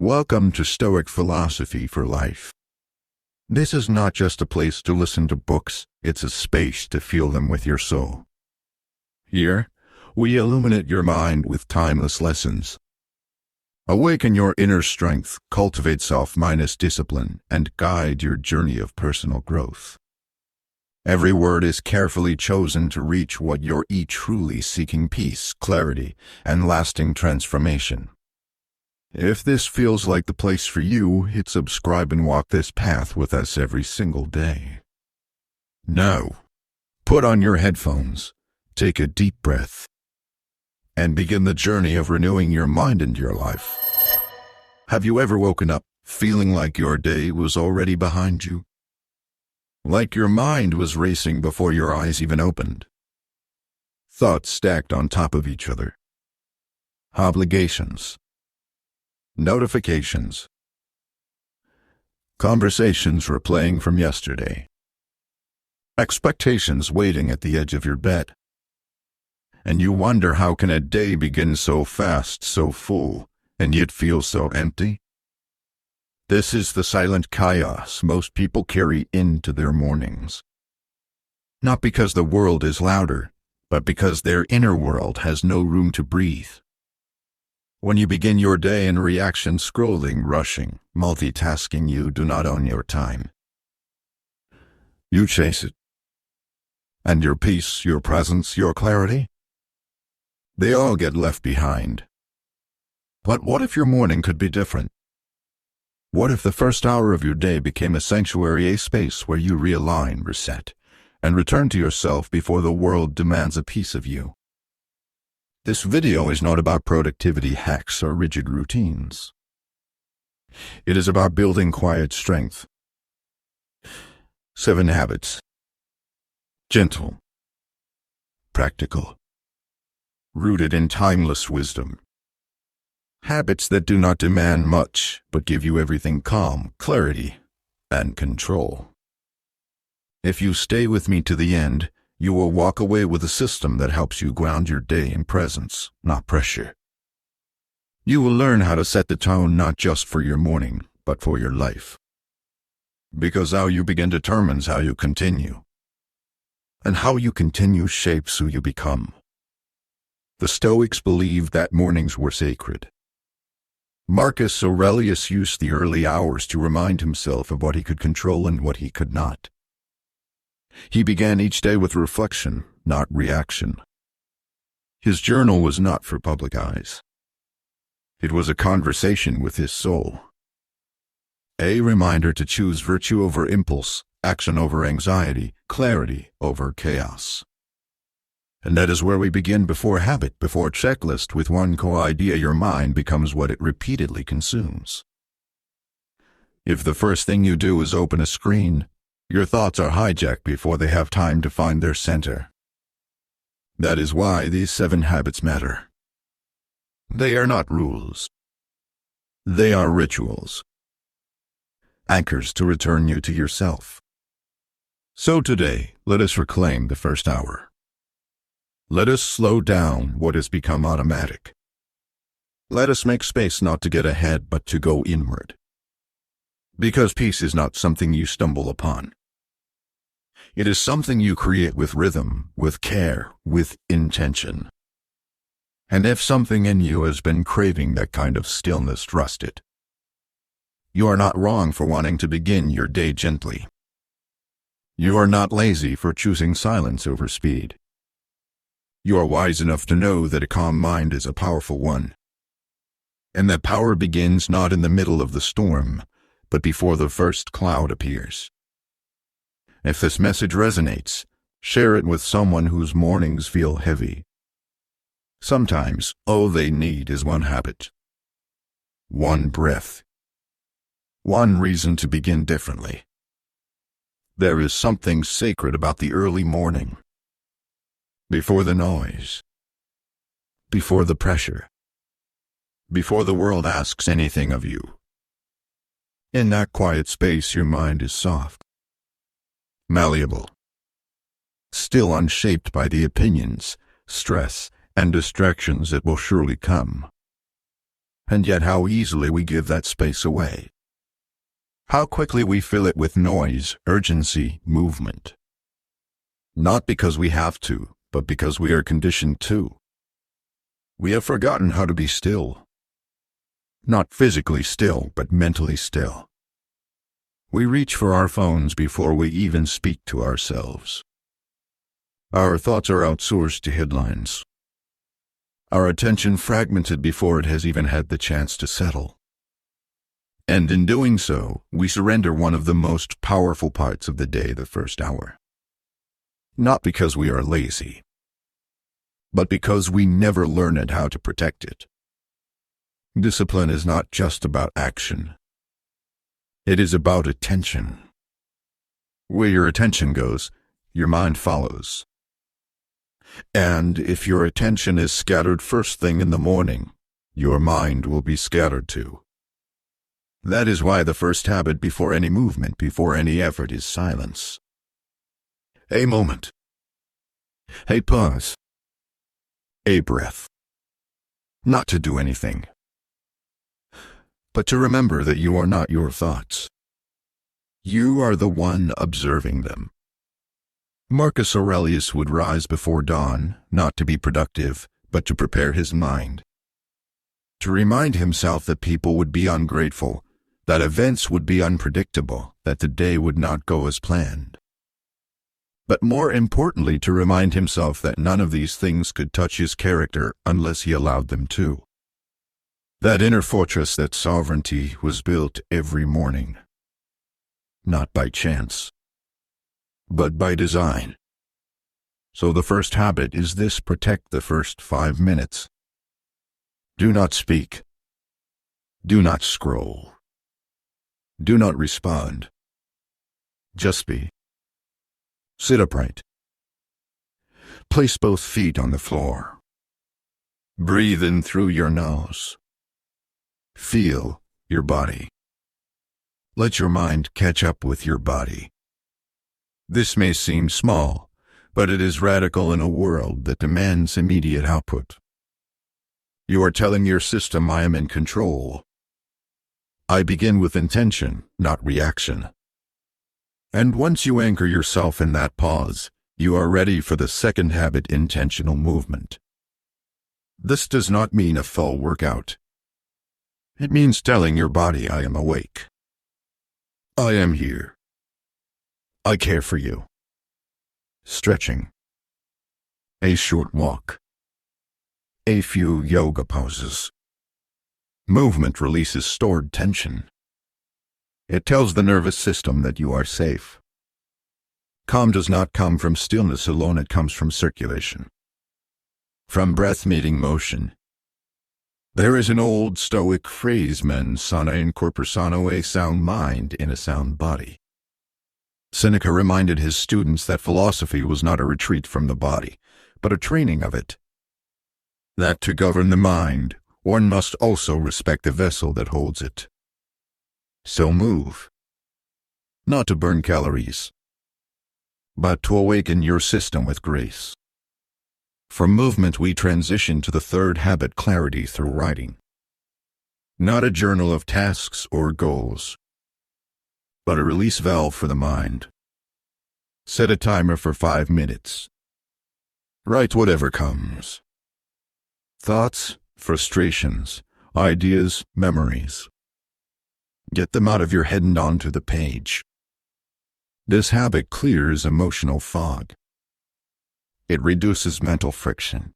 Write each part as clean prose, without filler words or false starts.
Welcome to Stoic Philosophy for Life. This is not just a place to listen to books, it's a space to feel them with your soul. Here, we illuminate your mind with timeless lessons. Awaken your inner strength, cultivate self-minded discipline, and guide your journey of personal growth. Every word is carefully chosen to reach what you're truly seeking: peace, clarity, and lasting transformation. If this feels like the place for you, hit subscribe and walk this path with us every single day. Now, put on your headphones, take a deep breath, and begin the journey of renewing your mind and your life. Have you ever woken up feeling like your day was already behind you? Like your mind was racing before your eyes even opened? Thoughts stacked on top of each other. Obligations. Notifications. Conversations replaying from yesterday. Expectations waiting at the edge of your bed. And you wonder, how can a day begin so fast, so full, and yet feel so empty? This is the silent chaos most people carry into their mornings. Not because the world is louder, but because their inner world has no room to breathe. When you begin your day in reaction, scrolling, rushing, multitasking, you do not own your time. You chase it. And your peace, your presence, your clarity? They all get left behind. But what if your morning could be different? What if the first hour of your day became a sanctuary, a space where you realign, reset, and return to yourself before the world demands a piece of you? This video is not about productivity hacks or rigid routines. It is about building quiet strength. 7 habits. Gentle. Practical. Rooted in timeless wisdom. Habits that do not demand much, but give you everything: calm, clarity, and control. If you stay with me to the end, you will walk away with a system that helps you ground your day in presence, not pressure. You will learn how to set the tone not just for your morning, but for your life. Because how you begin determines how you continue. And how you continue shapes who you become. The Stoics believed that mornings were sacred. Marcus Aurelius used the early hours to remind himself of what he could control and what he could not. He began each day with reflection, not reaction. His journal was not for public eyes. It was a conversation with his soul. A reminder to choose virtue over impulse, action over anxiety, clarity over chaos. And that is where we begin: before habit, before checklist, with one core idea: your mind becomes what it repeatedly consumes. If the first thing you do is open a screen, your thoughts are hijacked before they have time to find their center. That is why these 7 habits matter. They are not rules. They are rituals. Anchors to return you to yourself. So today, let us reclaim the first hour. Let us slow down what has become automatic. Let us make space not to get ahead, but to go inward. Because peace is not something you stumble upon. It is something you create with rhythm, with care, with intention. And if something in you has been craving that kind of stillness, trust it. You are not wrong for wanting to begin your day gently. You are not lazy for choosing silence over speed. You are wise enough to know that a calm mind is a powerful one. And that power begins not in the middle of the storm, but before the first cloud appears. If this message resonates, share it with someone whose mornings feel heavy. Sometimes, all they need is one habit. One breath. One reason to begin differently. There is something sacred about the early morning. Before the noise. Before the pressure. Before the world asks anything of you. In that quiet space, your mind is soft. Malleable. Still unshaped by the opinions, stress, and distractions that will surely come. And yet how easily we give that space away. How quickly we fill it with noise, urgency, movement. Not because we have to, but because we are conditioned to. We have forgotten how to be still. Not physically still, but mentally still. We reach for our phones before we even speak to ourselves. Our thoughts are outsourced to headlines. Our attention fragmented before it has even had the chance to settle. And in doing so, we surrender one of the most powerful parts of the day, the first hour. Not because we are lazy, but because we never learned how to protect it. Discipline is not just about action. It is about attention. Where your attention goes, your mind follows. And if your attention is scattered first thing in the morning, your mind will be scattered too. That is why the first habit before any movement, before any effort, is silence. A moment. A pause. A breath. Not to do anything, but to remember that you are not your thoughts. You are the one observing them. Marcus Aurelius would rise before dawn, not to be productive, but to prepare his mind. To remind himself that people would be ungrateful, that events would be unpredictable, that the day would not go as planned. But more importantly, to remind himself that none of these things could touch his character unless he allowed them to. That inner fortress, that sovereignty, was built every morning. Not by chance, but by design. So the first habit is this: protect the first 5 minutes. Do not speak. Do not scroll. Do not respond. Just be. Sit upright. Place both feet on the floor. Breathe in through your nose. Feel your body. Let your mind catch up with your body. This may seem small, but it is radical in a world that demands immediate output. You are telling your system, I am in control. I begin with intention, not reaction. And once you anchor yourself in that pause, you are ready for the second habit: intentional movement. This does not mean a full workout. It means telling your body, I am awake. I am here. I care for you. Stretching. A short walk. A few yoga poses. Movement releases stored tension. It tells the nervous system that you are safe. Calm does not come from stillness alone, it comes from circulation. From breath meeting motion. There is an old Stoic phrase, mens sana in corpore sano, a sound mind in a sound body. Seneca reminded his students that philosophy was not a retreat from the body, but a training of it. That to govern the mind, one must also respect the vessel that holds it. So move. Not to burn calories, but to awaken your system with grace. From movement we transition to the third habit: clarity through writing. Not a journal of tasks or goals, but a release valve for the mind. Set a timer for 5 minutes. Write whatever comes. Thoughts, frustrations, ideas, memories. Get them out of your head and onto the page. This habit clears emotional fog. It reduces mental friction.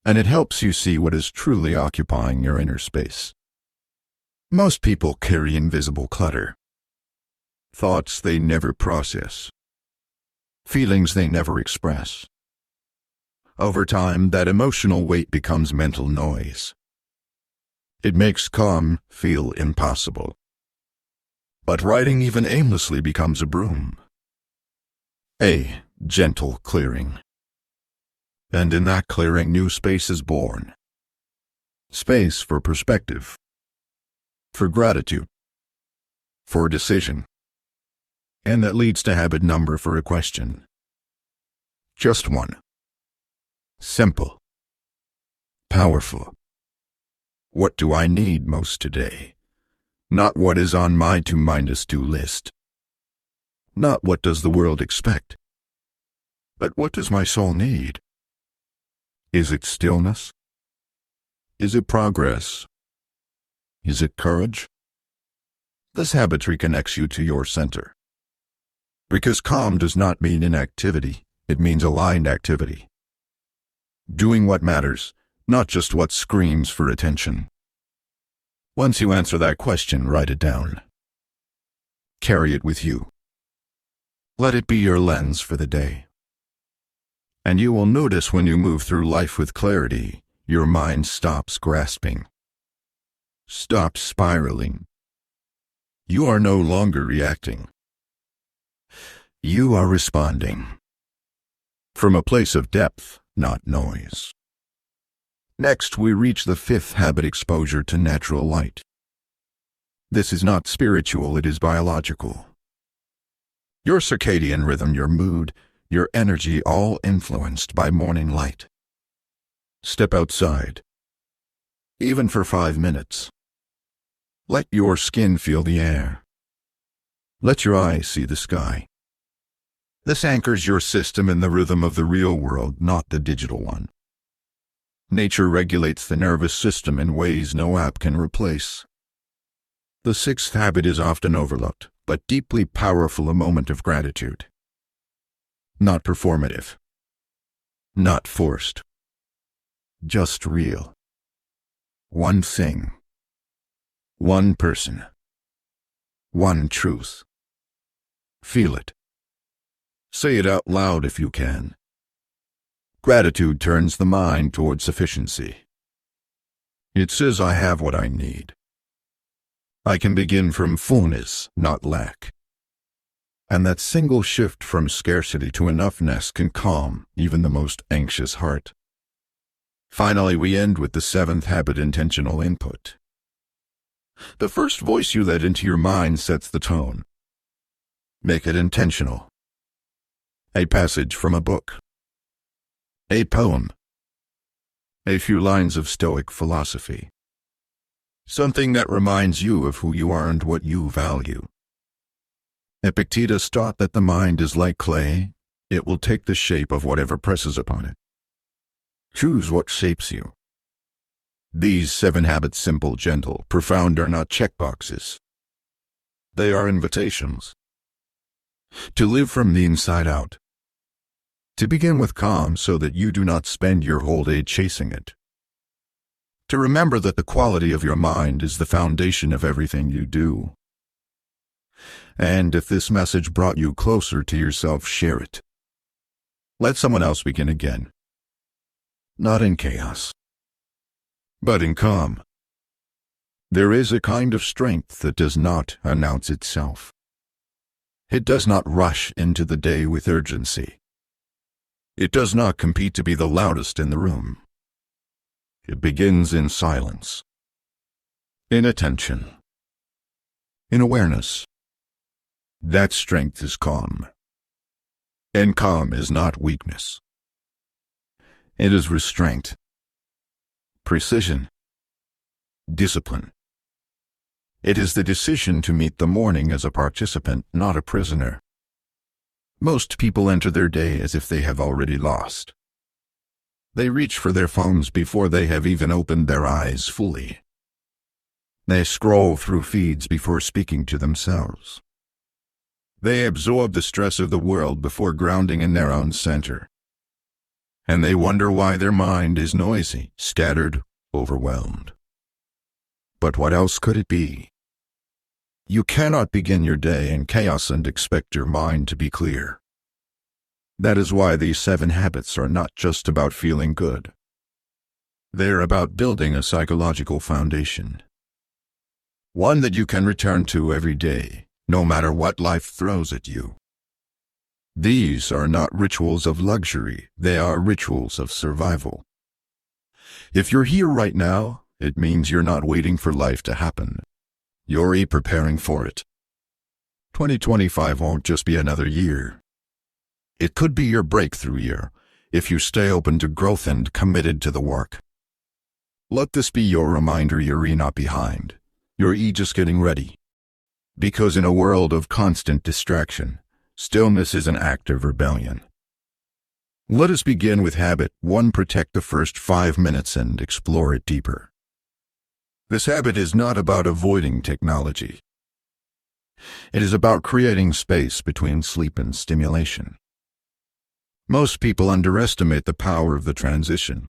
And it helps you see what is truly occupying your inner space. Most people carry invisible clutter. Thoughts they never process. Feelings they never express. Over time, that emotional weight becomes mental noise. It makes calm feel impossible. But writing even aimlessly becomes a broom. A gentle clearing. And in that clearing, new space is born. Space for perspective. For gratitude. For decision. And that leads to habit number 4, a question. Just one. Simple. Powerful. What do I need most today? Not what is on my to-do list. Not what does the world expect, but what does my soul need? Is it stillness? Is it progress? Is it courage? This habit reconnects you to your center. Because calm does not mean inactivity, it means aligned activity. Doing what matters, not just what screams for attention. Once you answer that question, write it down. Carry it with you. Let it be your lens for the day. And you will notice when you move through life with clarity, your mind stops grasping. Stops spiraling. You are no longer reacting. You are responding. From a place of depth, not noise. Next, we reach the fifth habit: exposure to natural light. This is not spiritual, it is biological. Your circadian rhythm, your mood, your energy, all influenced by morning light. Step outside. Even for 5 minutes. Let your skin feel the air. Let your eyes see the sky. This anchors your system in the rhythm of the real world, not the digital one. Nature regulates the nervous system in ways no app can replace. The sixth habit is often overlooked, but deeply powerful: a moment of gratitude. Not performative. Not forced. Just real. One thing. One person. One truth. Feel it. Say it out loud if you can. Gratitude turns the mind toward sufficiency. It says, I have what I need. I can begin from fullness, not lack. And that single shift from scarcity to enoughness can calm even the most anxious heart. Finally, we end with the seventh habit: intentional input. The first voice you let into your mind sets the tone. Make it intentional. A passage from a book. A poem. A few lines of Stoic philosophy. Something that reminds you of who you are and what you value. Epictetus taught that the mind is like clay. It will take the shape of whatever presses upon it. Choose what shapes you. These 7 habits, simple, gentle, profound, are not checkboxes. They are invitations. To live from the inside out. To begin with calm so that you do not spend your whole day chasing it. To remember that the quality of your mind is the foundation of everything you do. And if this message brought you closer to yourself, share it. Let someone else begin again. Not in chaos, but in calm. There is a kind of strength that does not announce itself. It does not rush into the day with urgency. It does not compete to be the loudest in the room. It begins in silence, in attention, in awareness. That strength is calm. And calm is not weakness. It is restraint, precision, discipline. It is the decision to meet the morning as a participant, not a prisoner. Most people enter their day as if they have already lost. They reach for their phones before they have even opened their eyes fully. They scroll through feeds before speaking to themselves. They absorb the stress of the world before grounding in their own center. And they wonder why their mind is noisy, scattered, overwhelmed. But what else could it be? You cannot begin your day in chaos and expect your mind to be clear. That is why these 7 habits are not just about feeling good. They're about building a psychological foundation. One that you can return to every day, no matter what life throws at you. These are not rituals of luxury, they are rituals of survival. If you're here right now, it means you're not waiting for life to happen. You're preparing for it. 2025 won't just be another year. It could be your breakthrough year, if you stay open to growth and committed to the work. Let this be your reminder you're not behind. You're just getting ready. Because in a world of constant distraction, stillness is an act of rebellion. Let us begin with habit 1. Protect the first 5 minutes and explore it deeper. This habit is not about avoiding technology. It is about creating space between sleep and stimulation. Most people underestimate the power of the transition.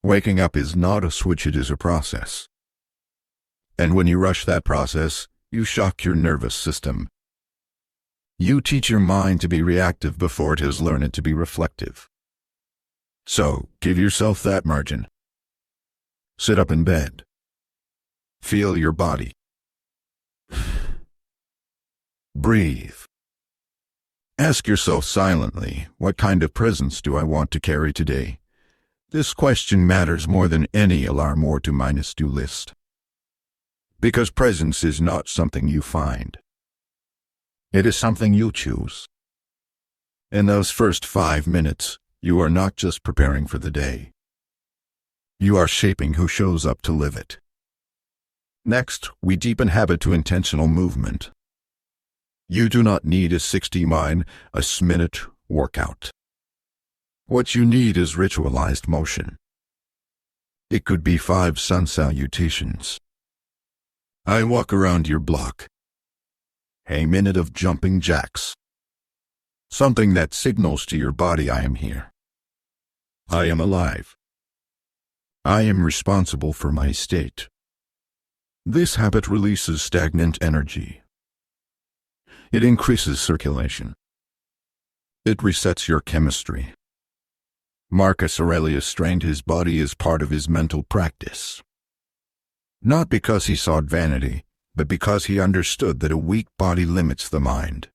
Waking up is not a switch, it is a process. And when you rush that process, you shock your nervous system. You teach your mind to be reactive before it has learned to be reflective. So, give yourself that margin. Sit up in bed. Feel your body. Breathe. Ask yourself silently, what kind of presence do I want to carry today? This question matters more than any alarm or to-do list. Because presence is not something you find. It is something you choose. In those first 5 minutes, you are not just preparing for the day. You are shaping who shows up to live it. Next, we deepen habit to intentional movement. You do not need a 60-minute workout. What you need is ritualized motion. It could be 5 sun salutations. I walk around your block. A minute of jumping jacks. Something that signals to your body I am here. I am alive. I am responsible for my state. This habit releases stagnant energy. It increases circulation. It resets your chemistry. Marcus Aurelius trained his body as part of his mental practice. Not because he sought vanity, but because he understood that a weak body limits the mind.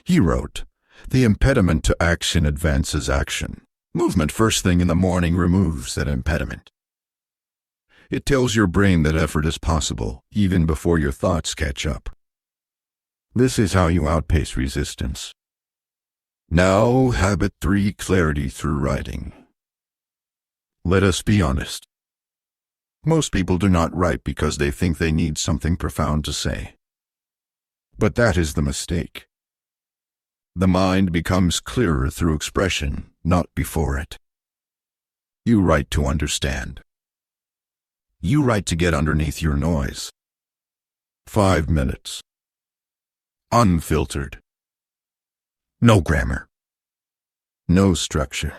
He wrote, "The impediment to action advances action. Movement first thing in the morning removes that impediment." It tells your brain that effort is possible, even before your thoughts catch up. This is how you outpace resistance. Now, habit 3, clarity through writing. Let us be honest. Most people do not write because they think they need something profound to say. But that is the mistake. The mind becomes clearer through expression, not before it. You write to understand. You write to get underneath your noise. 5 minutes. Unfiltered. No grammar. No structure.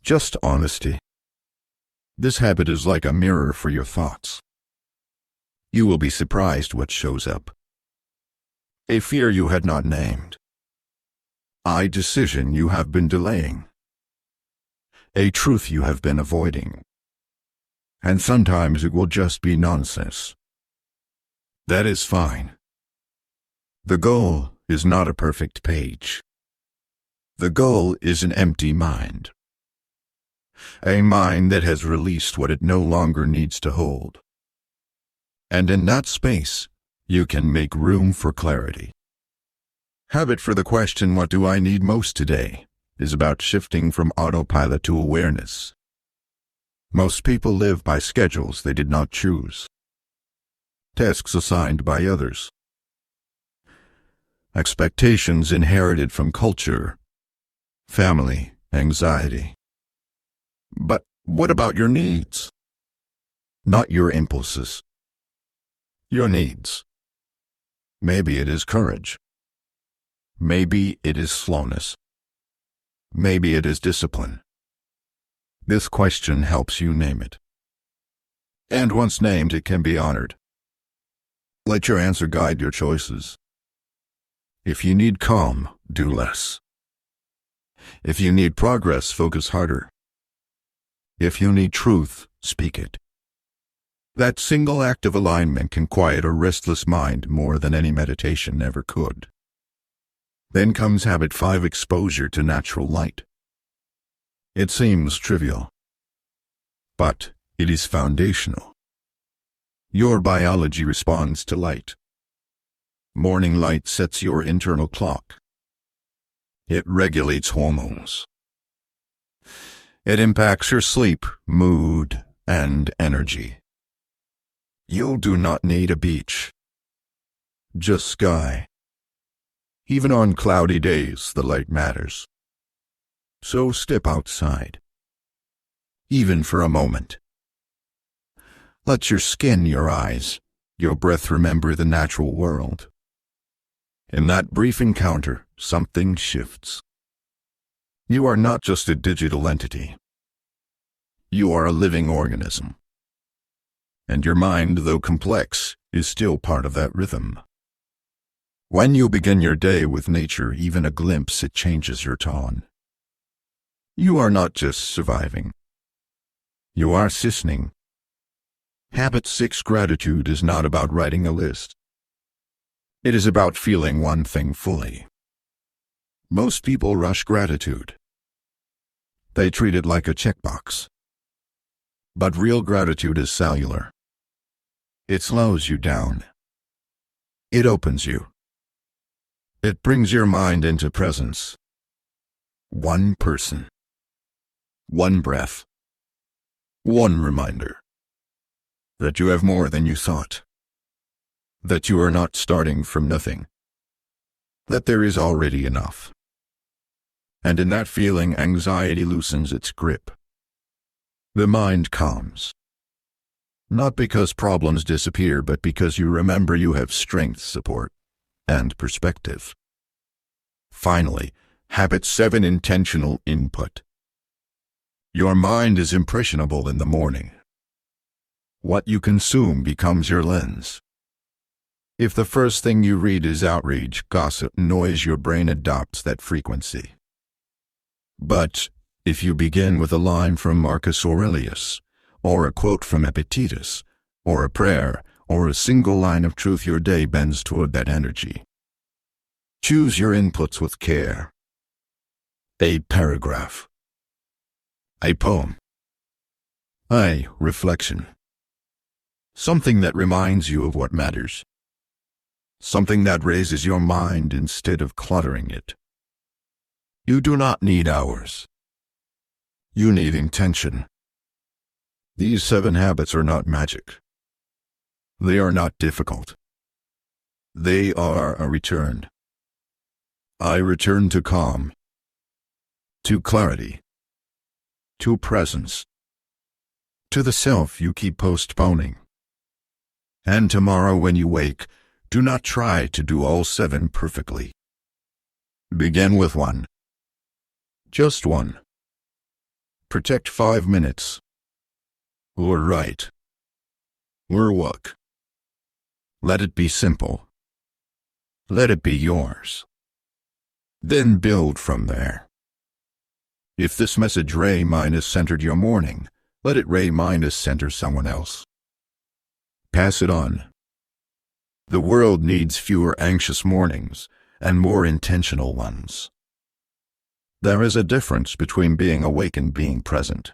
Just honesty. This habit is like a mirror for your thoughts. You will be surprised what shows up. A fear you had not named. A decision you have been delaying. A truth you have been avoiding. And sometimes it will just be nonsense. That is fine. The goal is not a perfect page. The goal is an empty mind. A mind that has released what it no longer needs to hold. And in that space, you can make room for clarity. Habit for the question, what do I need most today, is about shifting from autopilot to awareness. Most people live by schedules they did not choose. Tasks assigned by others. Expectations inherited from culture, family, anxiety. But what about your needs? Not your impulses. Your needs. Maybe it is courage. Maybe it is slowness. Maybe it is discipline. This question helps you name it. And once named, it can be honored. Let your answer guide your choices. If you need calm, do less. If you need progress, focus harder. If you need truth, speak it. That single act of alignment can quiet a restless mind more than any meditation ever could. Then comes habit 5, exposure to natural light. It seems trivial, but it is foundational. Your biology responds to light. Morning light sets your internal clock. It regulates hormones. It impacts your sleep, mood, and energy. You do not need a beach, just sky. Even on cloudy days, the light matters. So step outside, even for a moment. Let your skin, your eyes, your breath remember the natural world. In that brief encounter, something shifts. You are not just a digital entity. You are a living organism. And your mind, though complex, is still part of that rhythm. When you begin your day with nature, even a glimpse, it changes your tone. You are not just surviving. You are listening. Habit 6: Gratitude is not about writing a list. It is about feeling one thing fully. Most people rush gratitude. They treat it like a checkbox. But real gratitude is cellular. It slows you down. It opens you. It brings your mind into presence. One person. One breath. One reminder. That you have more than you thought. That you are not starting from nothing. That there is already enough. And in that feeling, anxiety loosens its grip. The mind calms. Not because problems disappear, but because you remember you have strength, support, and perspective. Finally, habit 7: Intentional input. Your mind is impressionable in the morning. What you consume becomes your lens. If the first thing you read is outrage, gossip, noise, your brain adopts that frequency. But if you begin with a line from Marcus Aurelius, or a quote from Epictetus, or a prayer, or a single line of truth, your day bends toward that energy. Choose your inputs with care. A paragraph. A poem. A reflection. Something that reminds you of what matters. Something that raises your mind instead of cluttering it. You do not need hours. You need intention. These 7 habits are not magic. They are not difficult. They are a return. I return to calm, to clarity, to presence, to the self you keep postponing. And tomorrow when you wake, do not try to do all 7 perfectly. Begin with 1. Just 1. Protect 5 minutes. Or write. Or walk. Let it be simple. Let it be yours. Then build from there. If this message centered your morning, let it center someone else. Pass it on. The world needs fewer anxious mornings and more intentional ones. There is a difference between being awake and being present.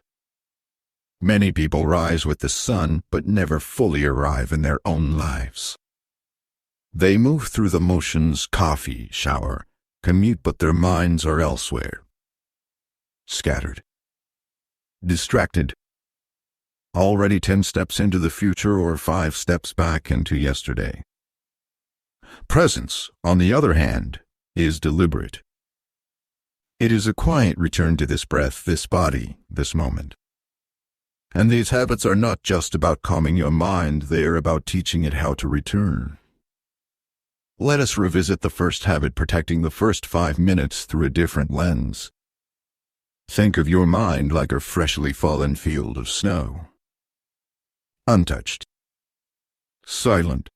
Many people rise with the sun but never fully arrive in their own lives. They move through the motions, coffee, shower, commute, but their minds are elsewhere. Scattered. Distracted. Already 10 steps into the future or 5 steps back into yesterday. Presence, on the other hand, is deliberate. It is a quiet return to this breath, this body, this moment. And these habits are not just about calming your mind, they are about teaching it how to return. Let us revisit the first habit, protecting the first 5 minutes through a different lens. Think of your mind like a freshly fallen field of snow. Untouched. Silent.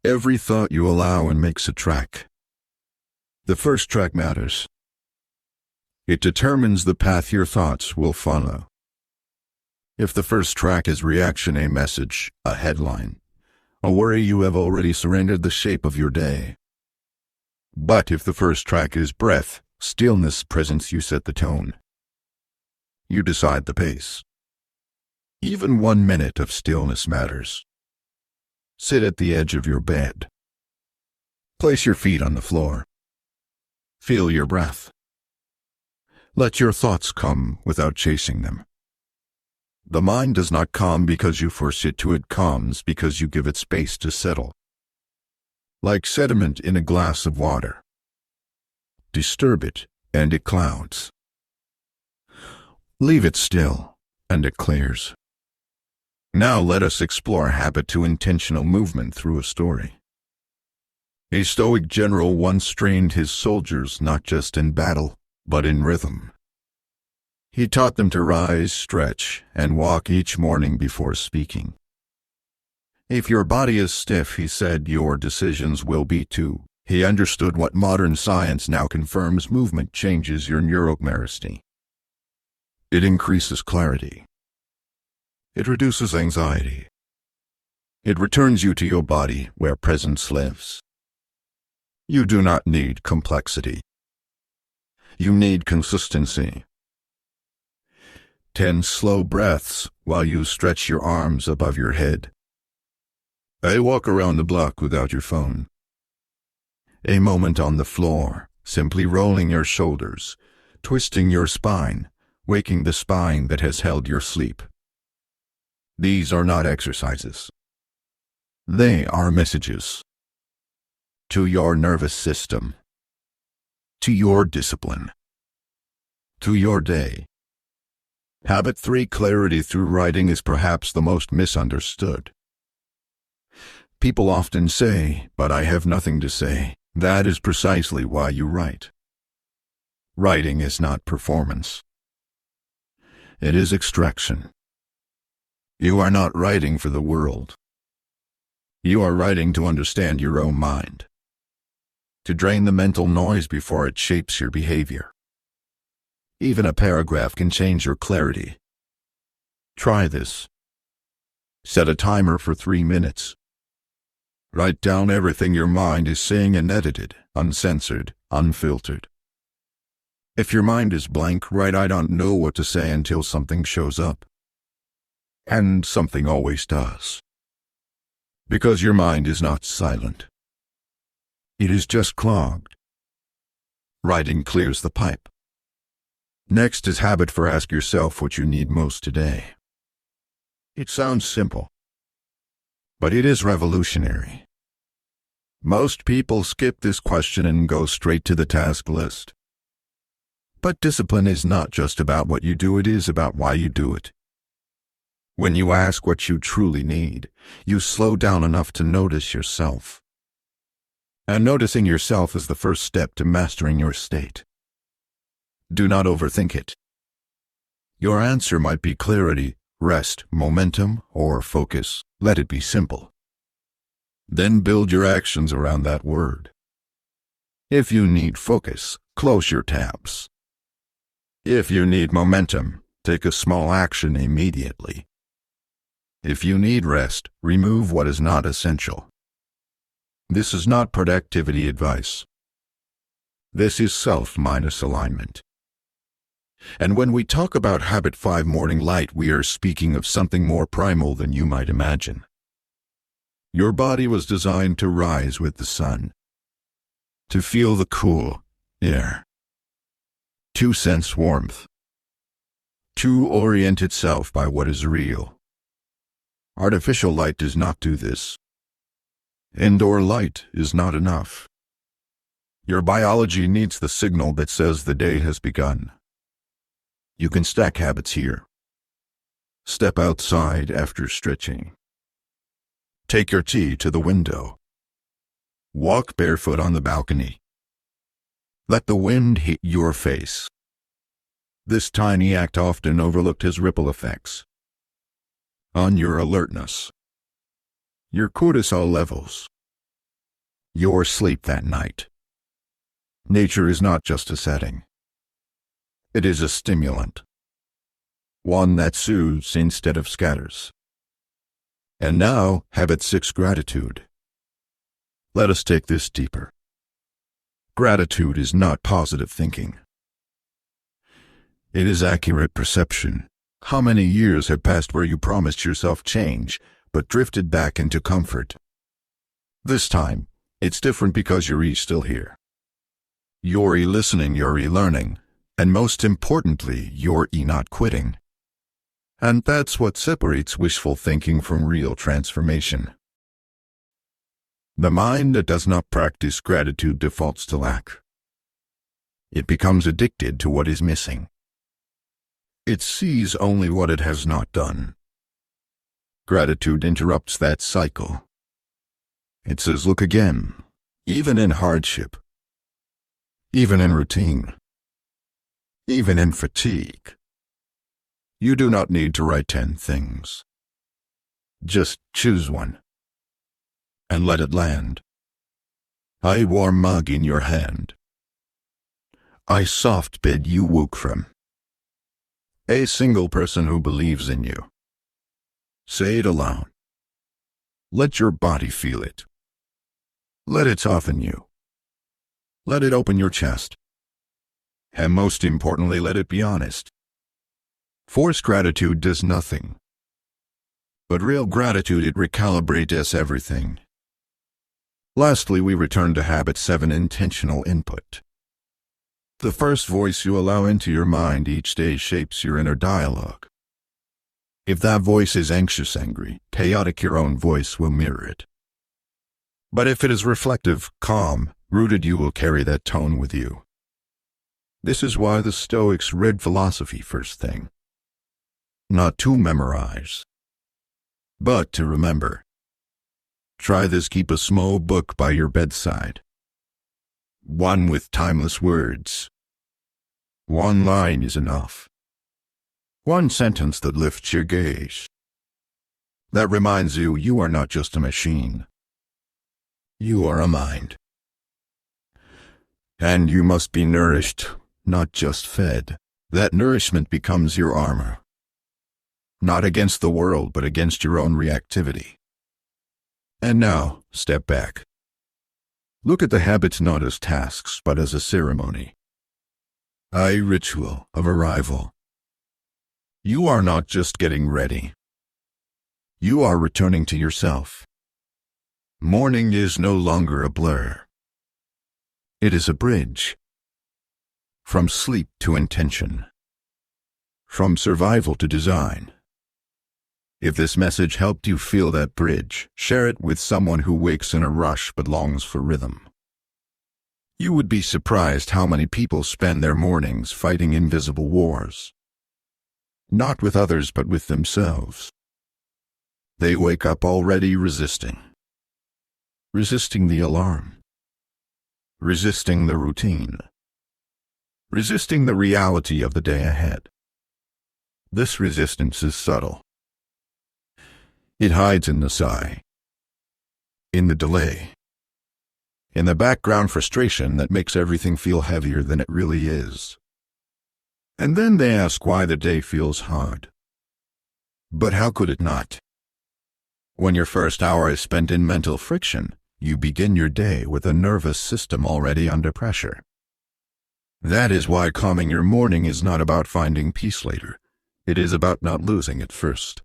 Every thought you allow and makes a track. The first track matters. It determines the path your thoughts will follow. If the first track is reaction, a message, a headline, a worry, you have already surrendered the shape of your day. But if the first track is breath, stillness, presence, you set the tone. You decide the pace. Even 1 minute of stillness matters. Sit at the edge of your bed. Place your feet on the floor. Feel your breath. Let your thoughts come without chasing them. The mind does not calm because you force it to, it calms because you give it space to settle. Like sediment in a glass of water. Disturb it, and it clouds. Leave it still, and it clears. Now let us explore habit to intentional movement through a story. A Stoic general once trained his soldiers not just in battle, but in rhythm. He taught them to rise, stretch, and walk each morning before speaking. If your body is stiff, he said, your decisions will be too. He understood what modern science now confirms: movement changes your neurochemistry. It increases clarity. It reduces anxiety. It returns you to your body where presence lives. You do not need complexity. You need consistency. 10 slow breaths while you stretch your arms above your head. A walk around the block without your phone. A moment on the floor, simply rolling your shoulders, twisting your spine, waking the spine that has held your sleep. These are not exercises. They are messages. To your nervous system. To your discipline. To your day. Habit 3: clarity through writing is perhaps the most misunderstood. People often say, "But I have nothing to say." That is precisely why you write. Writing is not performance. It is extraction. You are not writing for the world. You are writing to understand your own mind. To drain the mental noise before it shapes your behavior. Even a paragraph can change your clarity. Try this. Set a timer for 3 minutes. Write down everything your mind is saying, unedited, uncensored, unfiltered. If your mind is blank, write, "I don't know what to say," until something shows up. And something always does. Because your mind is not silent. It is just clogged. Writing clears the pipe. Next is habit 4: ask yourself what you need most today. It sounds simple, but it is revolutionary. Most people skip this question and go straight to the task list. But discipline is not just about what you do, it is about why you do it. When you ask what you truly need, you slow down enough to notice yourself. And noticing yourself is the first step to mastering your state. Do not overthink it. Your answer might be clarity, rest, momentum, or focus. Let it be simple. Then build your actions around that word. If you need focus, close your tabs. If you need momentum, take a small action immediately. If you need rest, remove what is not essential. This is not productivity advice. This is self-minus alignment. And when we talk about habit 5: morning light, we are speaking of something more primal than you might imagine. Your body was designed to rise with the sun, to feel the cool air, to sense warmth, to orient itself by what is real. Artificial light does not do this. Indoor light is not enough. Your biology needs the signal that says the day has begun. You can stack habits here. Step outside after stretching. Take your tea to the window. Walk barefoot on the balcony. Let the wind hit your face. This tiny act, often overlooked, has ripple effects on your alertness, your cortisol levels, your sleep that night. Nature is not just a setting. It is a stimulant, one that soothes instead of scatters. And now, habit 6: gratitude. Let us take this deeper. Gratitude is not positive thinking. It is accurate perception. How many years have passed where you promised yourself change, but drifted back into comfort? This time, it's different because you're still here. You're listening, you're learning, And most importantly, you're not quitting. And that's what separates wishful thinking from real transformation. The mind that does not practice gratitude defaults to lack. It becomes addicted to what is missing. It sees only what it has not done. Gratitude interrupts that cycle. It says, look again, even in hardship, even in routine, even in fatigue. You do not need to write 10 things. Just choose one and let it land. A warm mug in your hand. A soft bed you woke from. A single person who believes in you. Say it aloud. Let your body feel it. Let it soften you. Let it open your chest. And most importantly, let it be honest. Forced gratitude does nothing. But real gratitude, it recalibrates everything. Lastly, we return to habit 7, intentional input. The first voice you allow into your mind each day shapes your inner dialogue. If that voice is anxious, angry, chaotic, your own voice will mirror it. But if it is reflective, calm, rooted, you will carry that tone with you. This is why the Stoics read philosophy first thing. Not to memorize, but to remember. Try this, keep a small book by your bedside. One with timeless words. One line is enough. One sentence that lifts your gaze. That reminds you, you are not just a machine. You are a mind. And you must be nourished, not just fed. That nourishment becomes your armor. Not against the world, but against your own reactivity. And now, step back. Look at the habits not as tasks, but as a ceremony. A ritual of arrival. You are not just getting ready. You are returning to yourself. Morning is no longer a blur. It is a bridge. From sleep to intention. From survival to design. If this message helped you feel that bridge, share it with someone who wakes in a rush but longs for rhythm. You would be surprised how many people spend their mornings fighting invisible wars. Not with others, but with themselves. They wake up already resisting. Resisting the alarm. Resisting the routine. Resisting the reality of the day ahead. This resistance is subtle. It hides in the sigh, in the delay, in the background frustration that makes everything feel heavier than it really is. And then they ask why the day feels hard. But how could it not? When your first hour is spent in mental friction, you begin your day with a nervous system already under pressure. That is why calming your morning is not about finding peace later. It is about not losing it first.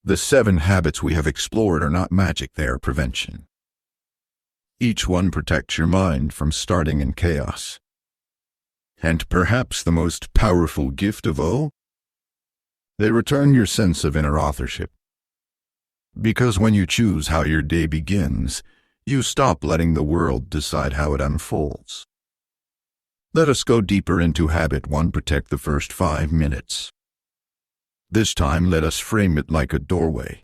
The 7 habits we have explored are not magic, they are prevention. Each one protects your mind from starting in chaos. And perhaps the most powerful gift of all? They return your sense of inner authorship. Because when you choose how your day begins, you stop letting the world decide how it unfolds. Let us go deeper into habit 1, protect the first 5 minutes. This time, let us frame it like a doorway.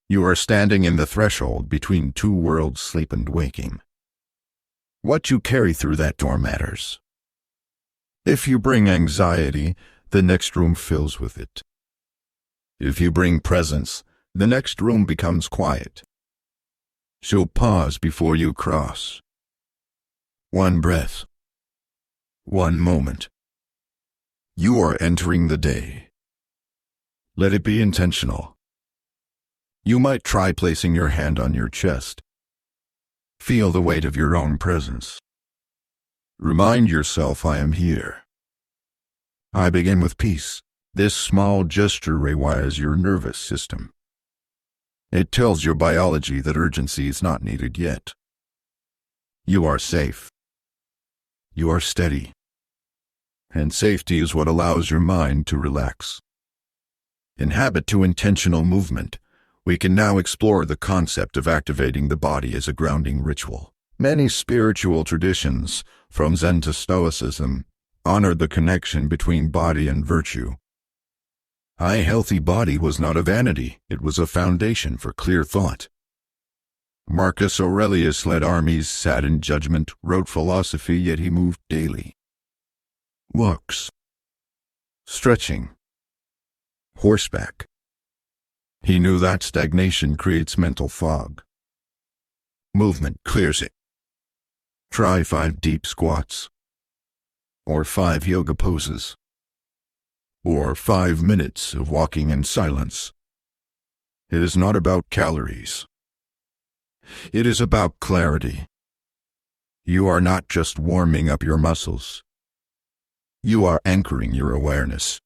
You are standing in the threshold between 2 worlds, sleep and waking. What you carry through that door matters. If you bring anxiety, the next room fills with it. If you bring presence, the next room becomes quiet. So pause before you cross. 1 breath. 1 moment. You are entering the day. Let it be intentional. You might try placing your hand on your chest. Feel the weight of your own presence. Remind yourself, I am here. I begin with peace. This small gesture rewires your nervous system. It tells your biology that urgency is not needed yet. You are safe. You are steady. and safety is what allows your mind to relax. In habit to intentional movement, we can now explore the concept of activating the body as a grounding ritual. Many spiritual traditions, from Zen to Stoicism, honor the connection between body and virtue. A healthy body was not a vanity, it was a foundation for clear thought. Marcus Aurelius led armies, sat in judgment, wrote philosophy, yet he moved daily. Walks, stretching, horseback. He knew that stagnation creates mental fog. Movement clears it. Try 5 deep squats, or 5 yoga poses, or 5 minutes of walking in silence. It is not about calories. It is about clarity. You are not just warming up your muscles. You are anchoring your awareness.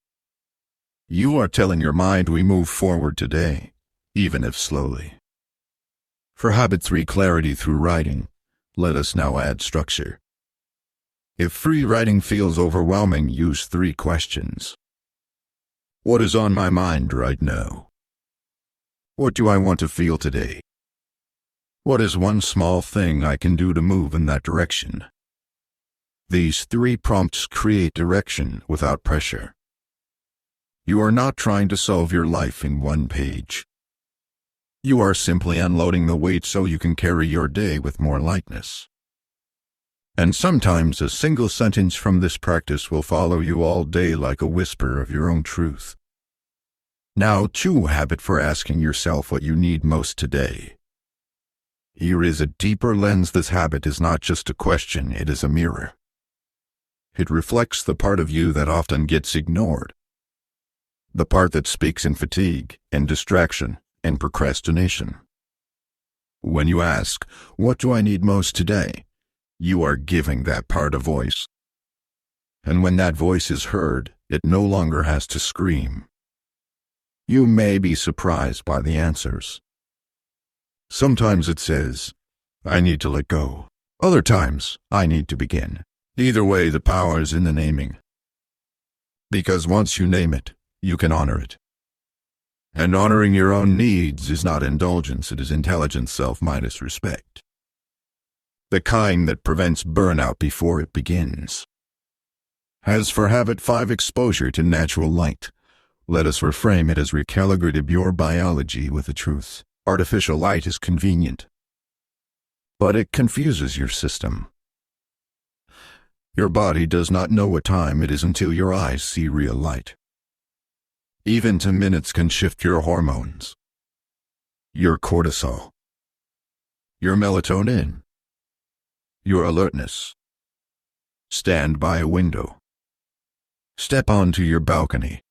You are telling your mind we move forward today, even if slowly. For habit 3, clarity through writing, let us now add structure. If free writing feels overwhelming, use 3 questions. What is on my mind right now? What do I want to feel today? What is one small thing I can do to move in that direction? These 3 prompts create direction without pressure. You are not trying to solve your life in 1 page. You are simply unloading the weight so you can carry your day with more lightness. And sometimes a single sentence from this practice will follow you all day like a whisper of your own truth. Now chew a habit for asking yourself what you need most today. Here is a deeper lens. This habit is not just a question, it is a mirror. It reflects the part of you that often gets ignored. The part that speaks in fatigue, and distraction, and procrastination. When you ask, what do I need most today? You are giving that part a voice. And when that voice is heard, it no longer has to scream. You may be surprised by the answers. Sometimes it says, I need to let go. Other times, I need to begin. Either way, the power is in the naming. Because once you name it, you can honor it. And honoring your own needs is not indulgence, it is intelligent self-minus respect. The kind that prevents burnout before it begins. As for habit 5, exposure to natural light, let us reframe it as recalibrated your biology with the truth. Artificial light is convenient, but it confuses your system. Your body does not know what time it is until your eyes see real light. Even 2 minutes can shift your hormones, your cortisol, your melatonin, your alertness. Stand by a window. Step onto your balcony.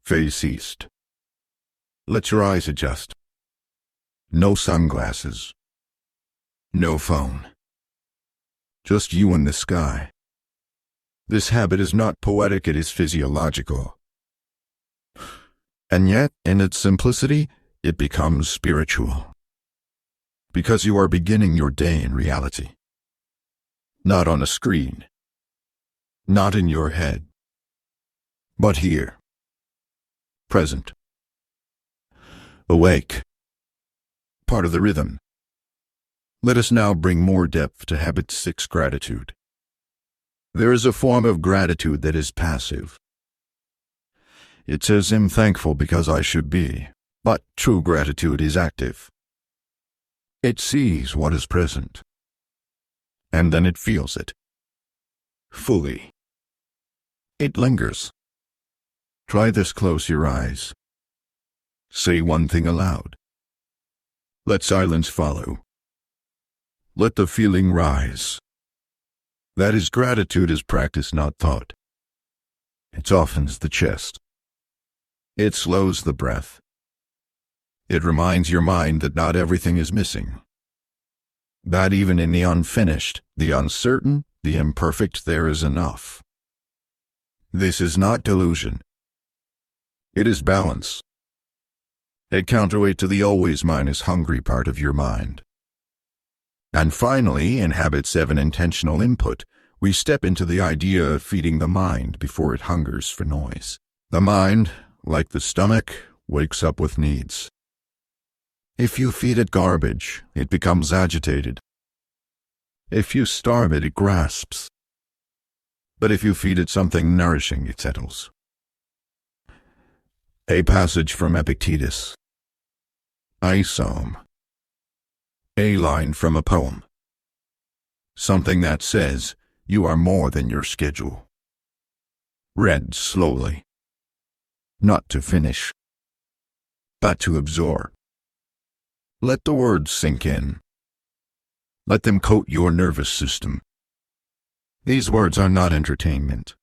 Face east. Let your eyes adjust. No sunglasses. No phone. Just you and the sky. This habit is not poetic, it is physiological. And yet, in its simplicity, it becomes spiritual. Because you are beginning your day in reality. Not on a screen. Not in your head. But here. Present. Awake. Part of the rhythm. Let us now bring more depth to habit 6, gratitude. There is a form of gratitude that is passive. It says, I'm thankful because I should be. But true gratitude is active. It sees what is present. And then it feels it. Fully. It lingers. Try this, close your eyes. Say one thing aloud. Let silence follow. Let the feeling rise. That is, gratitude is practice, not thought. It softens the chest. It slows the breath. It reminds your mind that not everything is missing. That even in the unfinished, the uncertain, the imperfect, there is enough. This is not delusion. It is balance. A counterweight to the always minus hungry part of your mind. And finally, in habit 7, intentional input, we step into the idea of feeding the mind before it hungers for noise. The mind, like the stomach, wakes up with needs. If you feed it garbage, it becomes agitated. If you starve it, it grasps. But if you feed it something nourishing, it settles. A passage from Epictetus. A psalm. A line from a poem. Something that says, you are more than your schedule. Read slowly. Not to finish, but to absorb. Let the words sink in. Let them coat your nervous system. These words are not entertainment.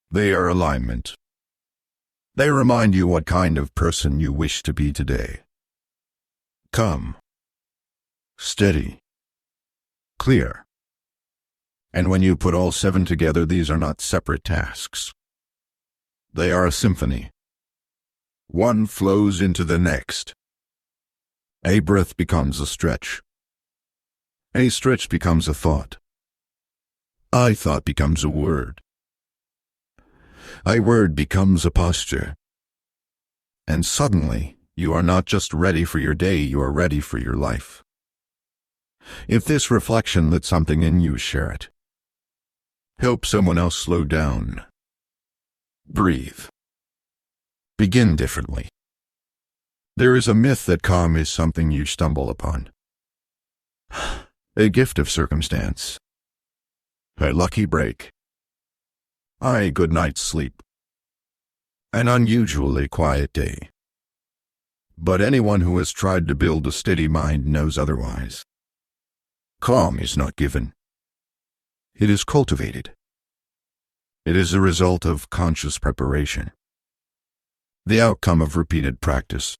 They are alignment. They remind you what kind of person you wish to be today. Calm, steady, clear. And when you put all 7 together, these are not separate tasks. They are a symphony. One flows into the next. A breath becomes a stretch. A stretch becomes a thought. A thought becomes a word. A word becomes a posture. And suddenly, you are not just ready for your day, you are ready for your life. If this reflection lit something in you, share it. Help someone else slow down. Breathe. Begin differently. There is a myth that calm is something you stumble upon. A gift of circumstance. A lucky break. A good night's sleep. An unusually quiet day. But anyone who has tried to build a steady mind knows otherwise. Calm is not given. It is cultivated. It is a result of conscious preparation. The outcome of repeated practice.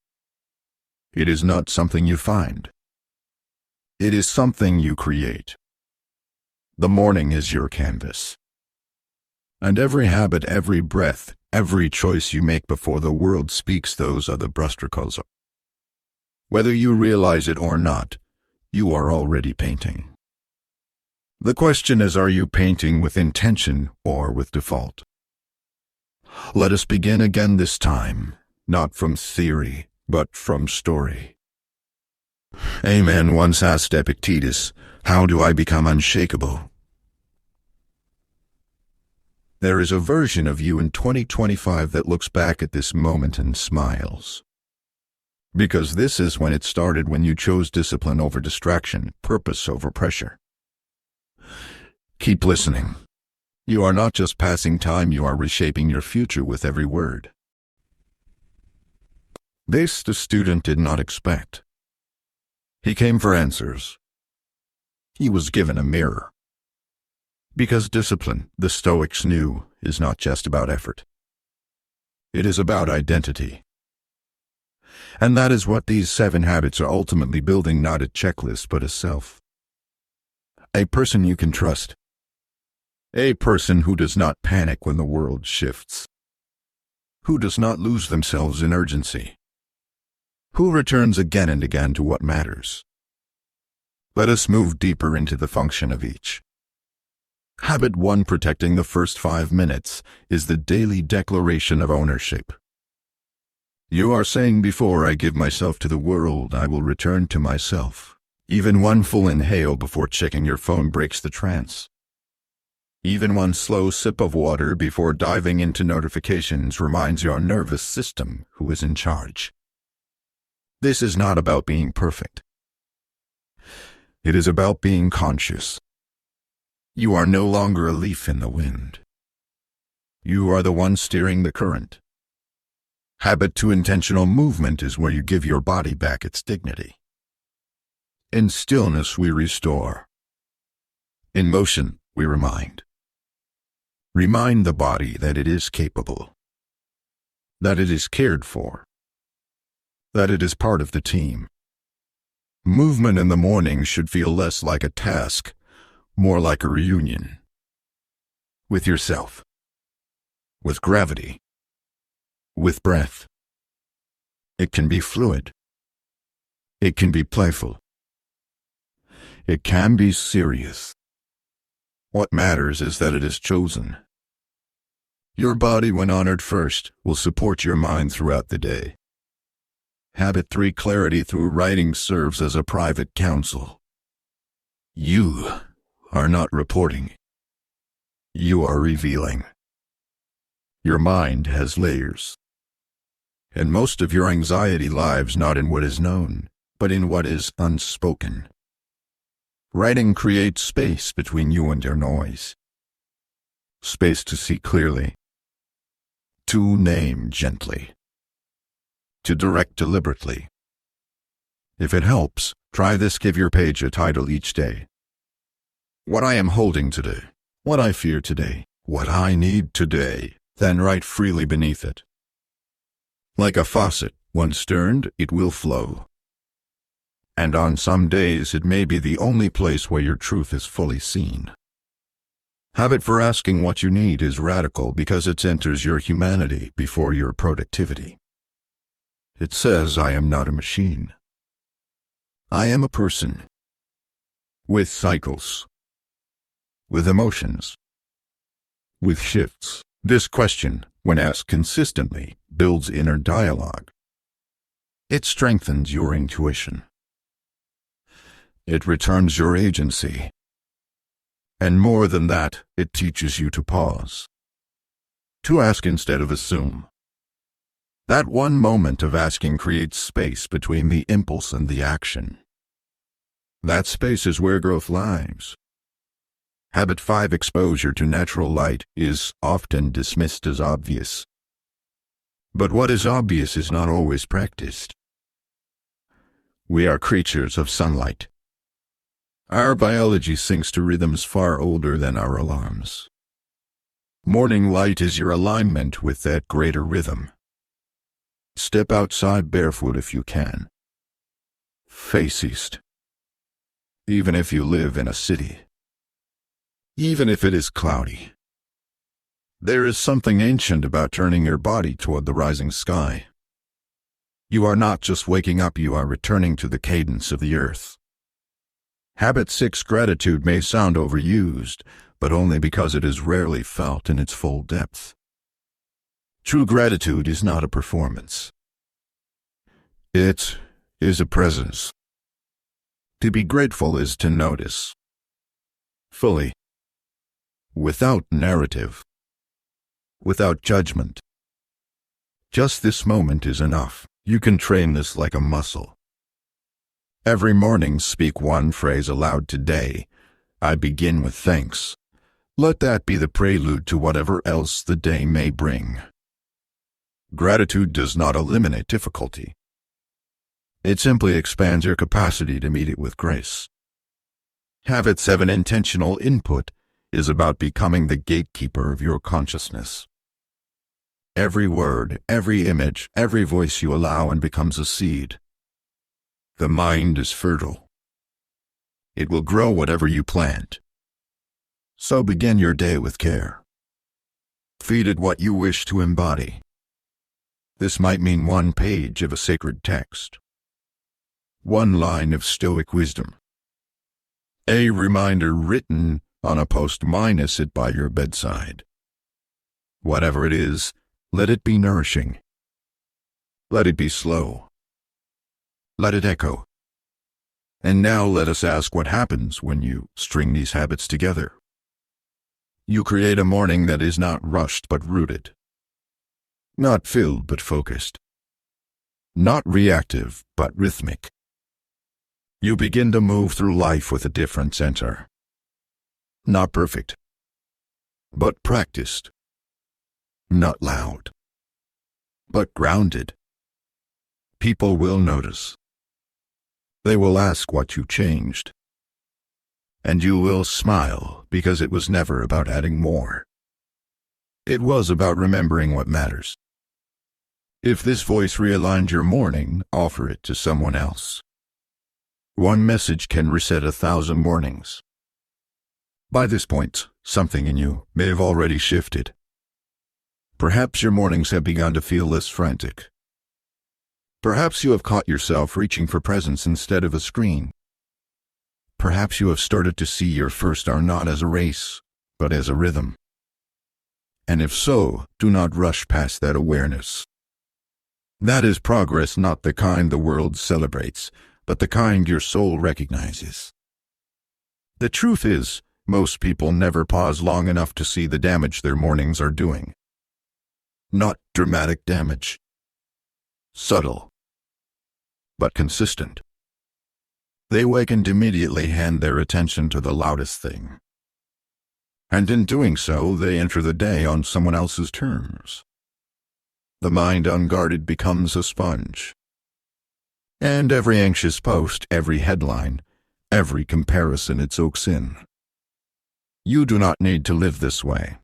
It is not something you find. It is something you create. The morning is your canvas. And every habit, every breath, every choice you make before the world speaks, those are the brushstrokes. Whether you realize it or not, you are already painting. The question is, are you painting with intention or with default? Let us begin again this time, not from theory, but from story. A man once asked Epictetus, "How do I become unshakable?" There is a version of you in 2025 that looks back at this moment and smiles. Because this is when it started, when you chose discipline over distraction, purpose over pressure. Keep listening. You are not just passing time, you are reshaping your future with every word. This the student did not expect. He came for answers. He was given a mirror. Because discipline, the Stoics knew, is not just about effort. It is about identity. And that is what these 7 habits are ultimately building, not a checklist but a self. A person you can trust. A person who does not panic when the world shifts. Who does not lose themselves in urgency. Who returns again and again to what matters. Let us move deeper into the function of each. Habit 1, protecting the first 5 minutes, is the daily declaration of ownership. You are saying, before I give myself to the world, I will return to myself. Even one full inhale before checking your phone breaks the trance. Even one slow sip of water before diving into notifications reminds your nervous system who is in charge. This is not about being perfect. It is about being conscious. You are no longer a leaf in the wind. You are the one steering the current. Habit 2, intentional movement, is where you give your body back its dignity. In stillness we restore. In motion we remind. Remind the body that it is capable. That it is cared for. That it is part of the team. Movement in the morning should feel less like a task, more like a reunion. With yourself. With gravity. With breath. It can be fluid. It can be playful. It can be serious. What matters is that it is chosen. Your body, when honored first, will support your mind throughout the day. Habit 3. Clarity through writing serves as a private counsel. You are not reporting. You are revealing. Your mind has layers. And most of your anxiety lies not in what is known, but in what is unspoken. Writing creates space between you and your noise. Space to see clearly. To name gently. To direct deliberately. If it helps, try this. Give your page a title each day. What I am holding today. What I fear today. What I need today. Then write freely beneath it. Like a faucet, once turned, it will flow. And on some days it may be the only place where your truth is fully seen. Habit for asking what you need is radical because it centers your humanity before your productivity. It says, I am not a machine. I am a person. With cycles. With emotions. With shifts. This question, when asked consistently, builds inner dialogue. It strengthens your intuition. It returns your agency. And more than that, it teaches you to pause. To ask instead of assume. That one moment of asking creates space between the impulse and the action. That space is where growth lies. Habit 5. Exposure to natural light is often dismissed as obvious. But what is obvious is not always practiced. We are creatures of sunlight. Our biology syncs to rhythms far older than our alarms. Morning light is your alignment with that greater rhythm. Step outside barefoot if you can. Face east. Even if you live in a city. Even if it is cloudy. There is something ancient about turning your body toward the rising sky. You are not just waking up, you are returning to the cadence of the earth. Habit 6. Gratitude may sound overused, but only because it is rarely felt in its full depth. True gratitude is not a performance. It is a presence. To be grateful is to notice. Fully. Without narrative. Without judgment. Just this moment is enough. You can train this like a muscle. Every morning speak one phrase aloud today. I begin with thanks. Let that be the prelude to whatever else the day may bring. Gratitude does not eliminate difficulty. It simply expands your capacity to meet it with grace. Habit 7. Intentional input is about becoming the gatekeeper of your consciousness. Every word, every image, every voice you allow and becomes a seed. The mind is fertile. It will grow whatever you plant. So begin your day with care. Feed it what you wish to embody. This might mean one page of a sacred text. One line of Stoic wisdom. A reminder written on a post, it by your bedside. Whatever it is, let it be nourishing. Let it be slow. Let it echo. And now let us ask what happens when you string these habits together. You create a morning that is not rushed but rooted. Not filled but focused. Not reactive but rhythmic. You begin to move through life with a different center. Not perfect, but practiced. Not loud, but grounded. People will notice. They will ask what you changed. And you will smile because it was never about adding more. It was about remembering what matters. If this voice realigned your morning, offer it to someone else. One message can reset 1,000 mornings. By this point, something in you may have already shifted. Perhaps your mornings have begun to feel less frantic. Perhaps you have caught yourself reaching for presents instead of a screen. Perhaps you have started to see your first hour not as a race, but as a rhythm. And if so, do not rush past that awareness. That is progress, not the kind the world celebrates, but the kind your soul recognizes. The truth is, most people never pause long enough to see the damage their mornings are doing. Not dramatic damage. Subtle. But consistent. They wake and immediately hand their attention to the loudest thing. And in doing so, they enter the day on someone else's terms. The mind unguarded becomes a sponge. And every anxious post, every headline, every comparison it soaks in. You do not need to live this way.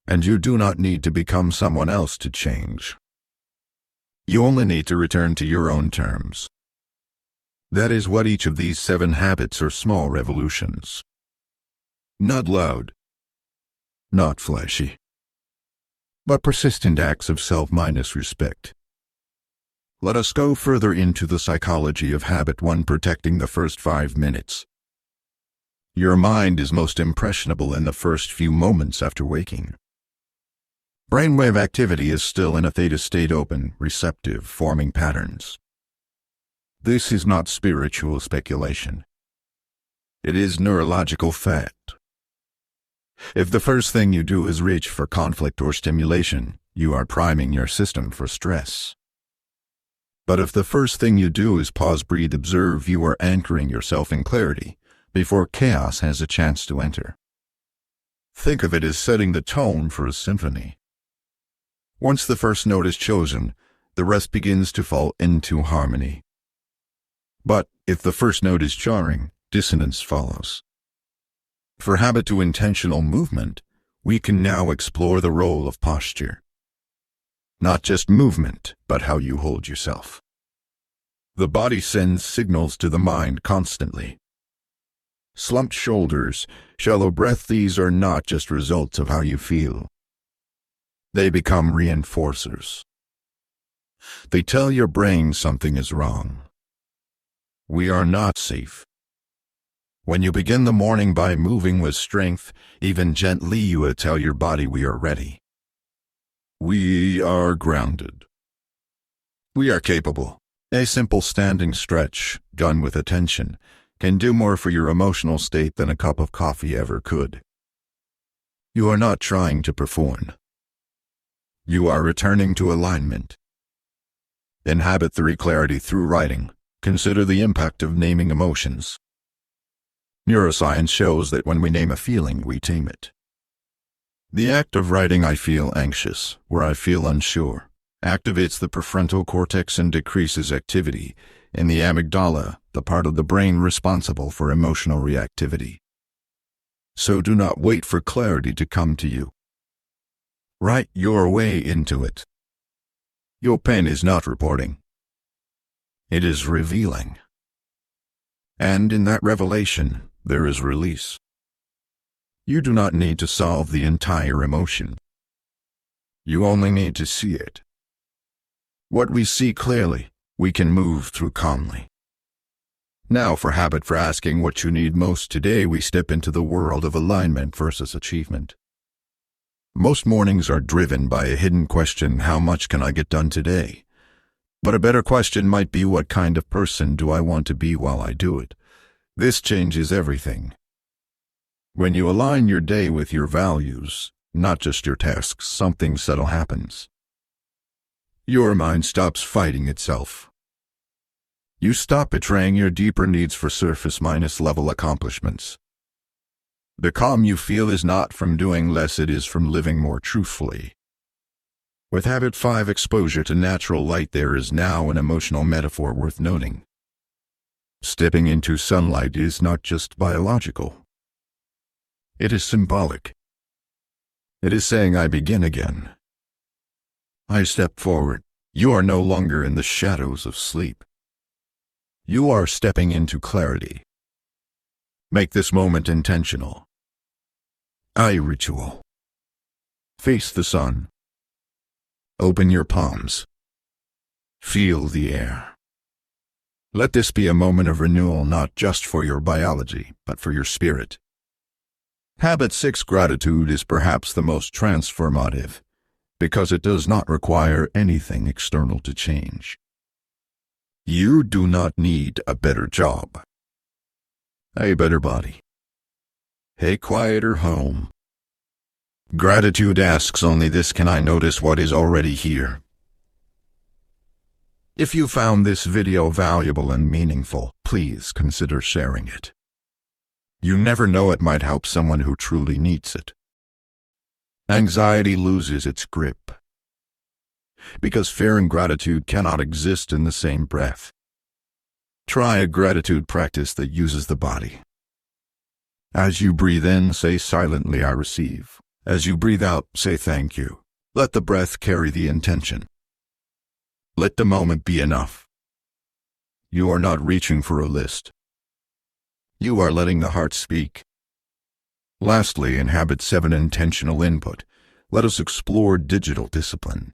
And you do not need to become someone else to change. You only need to return to your own terms. That is what each of these 7 habits or small revolutions. Not loud. Not flashy. But persistent acts of self-respect. Let us go further into the psychology of habit 1, protecting the first 5 minutes. Your mind is most impressionable in the first few moments after waking. Brainwave activity is still in a theta state, open, receptive, forming patterns. This is not spiritual speculation. It is neurological fact. If the first thing you do is reach for conflict or stimulation, you are priming your system for stress. But if the first thing you do is pause, breathe, observe, you are anchoring yourself in clarity before chaos has a chance to enter. Think of it as setting the tone for a symphony. Once the first note is chosen, the rest begins to fall into harmony. But if the first note is jarring, dissonance follows. For habit to intentional movement, we can now explore the role of posture. Not just movement, but how you hold yourself. The body sends signals to the mind constantly. Slumped shoulders, shallow breath, these are not just results of how you feel. They become reinforcers. They tell your brain something is wrong. We are not safe. When you begin the morning by moving with strength, even gently, you will tell your body we are ready. We are grounded. We are capable. A simple standing stretch, done with attention, can do more for your emotional state than a cup of coffee ever could. You are not trying to perform. You are returning to alignment. In habit 3, clarity through writing, consider the impact of naming emotions. Neuroscience shows that when we name a feeling, we tame it. The act of writing "I feel anxious" or "I feel unsure" activates the prefrontal cortex and decreases activity in the amygdala, the part of the brain responsible for emotional reactivity. So do not wait for clarity to come to you. Write your way into it. Your pen is not reporting. It is revealing. And in that revelation, there is release. You do not need to solve the entire emotion. You only need to see it. What we see clearly, we can move through calmly. Now for habit for asking what you need most today, we step into the world of alignment versus achievement. Most mornings are driven by a hidden question: how much can I get done today? But a better question might be, what kind of person do I want to be while I do it? This changes everything. When you align your day with your values, not just your tasks, something subtle happens. Your mind stops fighting itself. You stop betraying your deeper needs for surface-level accomplishments. The calm you feel is not from doing less, it is from living more truthfully. With habit 5, exposure to natural light, there is now an emotional metaphor worth noting. Stepping into sunlight is not just biological. It is symbolic. It is saying, I begin again. I step forward. You are no longer in the shadows of sleep. You are stepping into clarity. Make this moment intentional. Eye ritual. Face the sun. Open your palms. Feel the air. Let this be a moment of renewal, not just for your biology, but for your spirit. Habit 6: Gratitude is perhaps the most transformative, because it does not require anything external to change. You do not need a better job, a better body, a quieter home. Gratitude asks only this: can I notice what is already here? If you found this video valuable and meaningful, please consider sharing it. You never know, it might help someone who truly needs it. Anxiety loses its grip, because fear and gratitude cannot exist in the same breath. Try a gratitude practice that uses the body. As you breathe in, say silently, I receive. As you breathe out, say thank you. Let the breath carry the intention. Let the moment be enough. You are not reaching for a list. You are letting the heart speak. Lastly, in Habit 7: Intentional Input, let us explore digital discipline.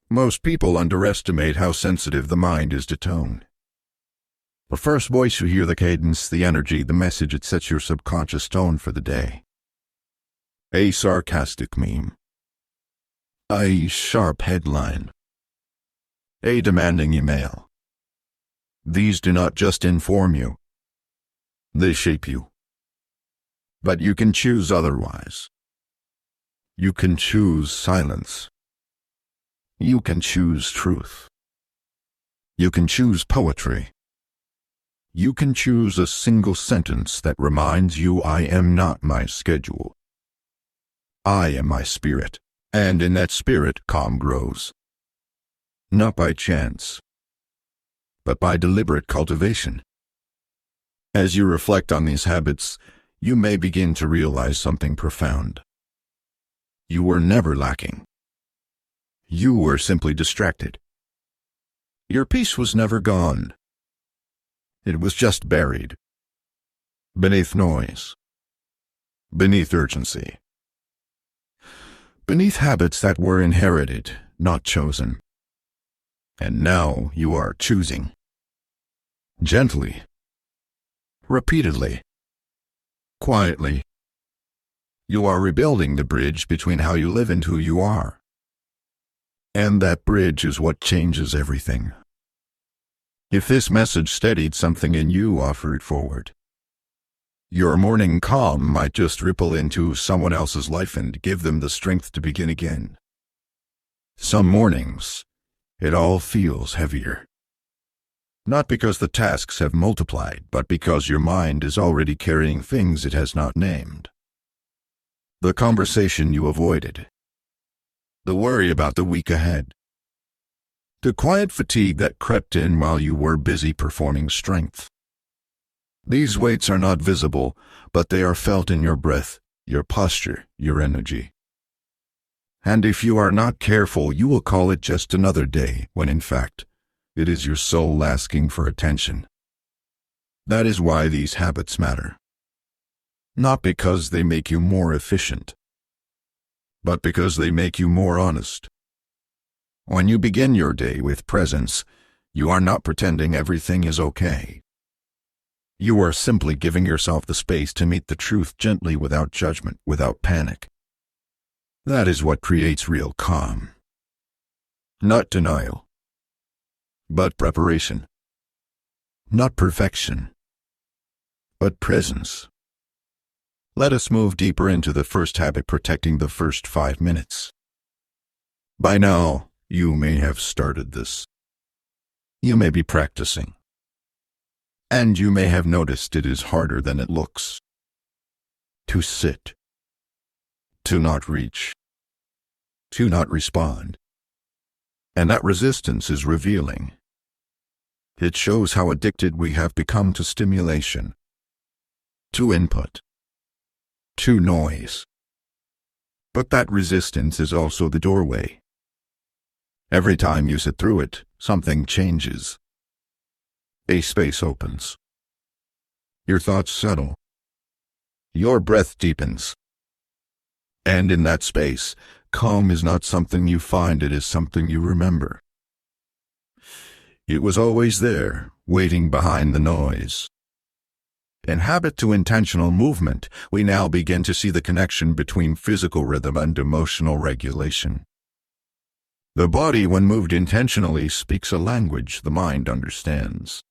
Most people underestimate how sensitive the mind is to tone. The first voice you hear, the cadence, the energy, the message, it sets your subconscious tone for the day. A sarcastic meme, a sharp headline, a demanding email. These do not just inform you, they shape you. But you can choose otherwise. You can choose silence. You can choose truth. You can choose poetry. You can choose a single sentence that reminds you, I am not my schedule. I am my spirit, and in that spirit calm grows. Not by chance, but by deliberate cultivation. As you reflect on these habits, you may begin to realize something profound. You were never lacking. You were simply distracted. Your peace was never gone. It was just buried, beneath noise, beneath urgency, beneath habits that were inherited, not chosen. And now you are choosing. Gently, repeatedly, quietly. You are rebuilding the bridge between how you live and who you are. And that bridge is what changes everything. If this message steadied something in you, offer it forward. Your morning calm might just ripple into someone else's life and give them the strength to begin again. Some mornings, it all feels heavier. Not because the tasks have multiplied, but because your mind is already carrying things it has not named. The conversation you avoided. The worry about the week ahead. The quiet fatigue that crept in while you were busy performing strength. These weights are not visible, but they are felt in your breath, your posture, your energy. And if you are not careful, you will call it just another day, when in fact, it is your soul asking for attention. That is why these habits matter. Not because they make you more efficient, but because they make you more honest. When you begin your day with presence, you are not pretending everything is okay. You are simply giving yourself the space to meet the truth gently, without judgment, without panic. That is what creates real calm. Not denial, but preparation. Not perfection, but presence. Let us move deeper into the first habit: protecting the first 5 minutes. By now, you may have started this. You may be practicing. And you may have noticed it is harder than it looks. To sit. To not reach. To not respond. And that resistance is revealing. It shows how addicted we have become to stimulation, to input, to noise. But that resistance is also the doorway. Every time you sit through it, something changes. A space opens. Your thoughts settle. Your breath deepens. And in that space, calm is not something you find, it is something you remember. It was always there, waiting behind the noise. In habit to intentional movement, we now begin to see the connection between physical rhythm and emotional regulation. The body, when moved intentionally, speaks a language the mind understands.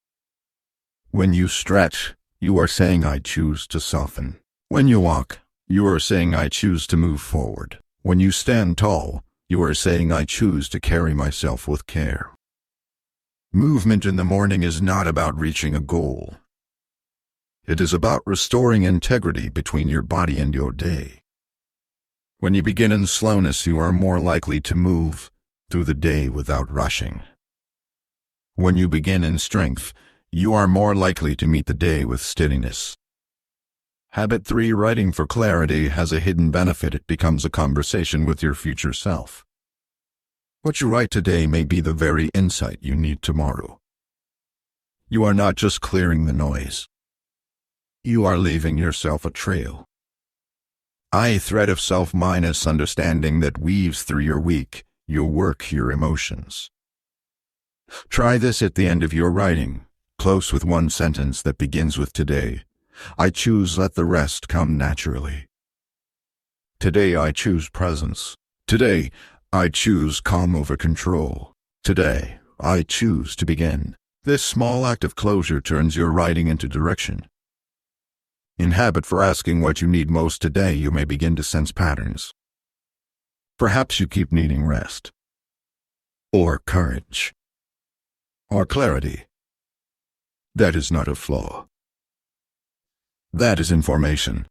When you stretch, you are saying, I choose to soften. When you walk, you are saying, I choose to move forward. When you stand tall, you are saying, I choose to carry myself with care. Movement in the morning is not about reaching a goal. It is about restoring integrity between your body and your day. When you begin in slowness, you are more likely to move through the day without rushing. When you begin in strength, you are more likely to meet the day with steadiness. Habit 3. Writing for clarity has a hidden benefit. It becomes a conversation with your future self. What you write today may be the very insight you need tomorrow. You are not just clearing the noise. You are leaving yourself a trail. A thread of self-minus understanding that weaves through your week, your work, your emotions. Try this at the end of your writing. Close with one sentence that begins with today. I choose, let the rest come naturally. Today I choose presence. Today I choose calm over control. Today I choose to begin. This small act of closure turns your writing into direction. In habit for asking what you need most today, you may begin to sense patterns. Perhaps you keep needing rest, or courage, or clarity. That is not a flaw. That is information.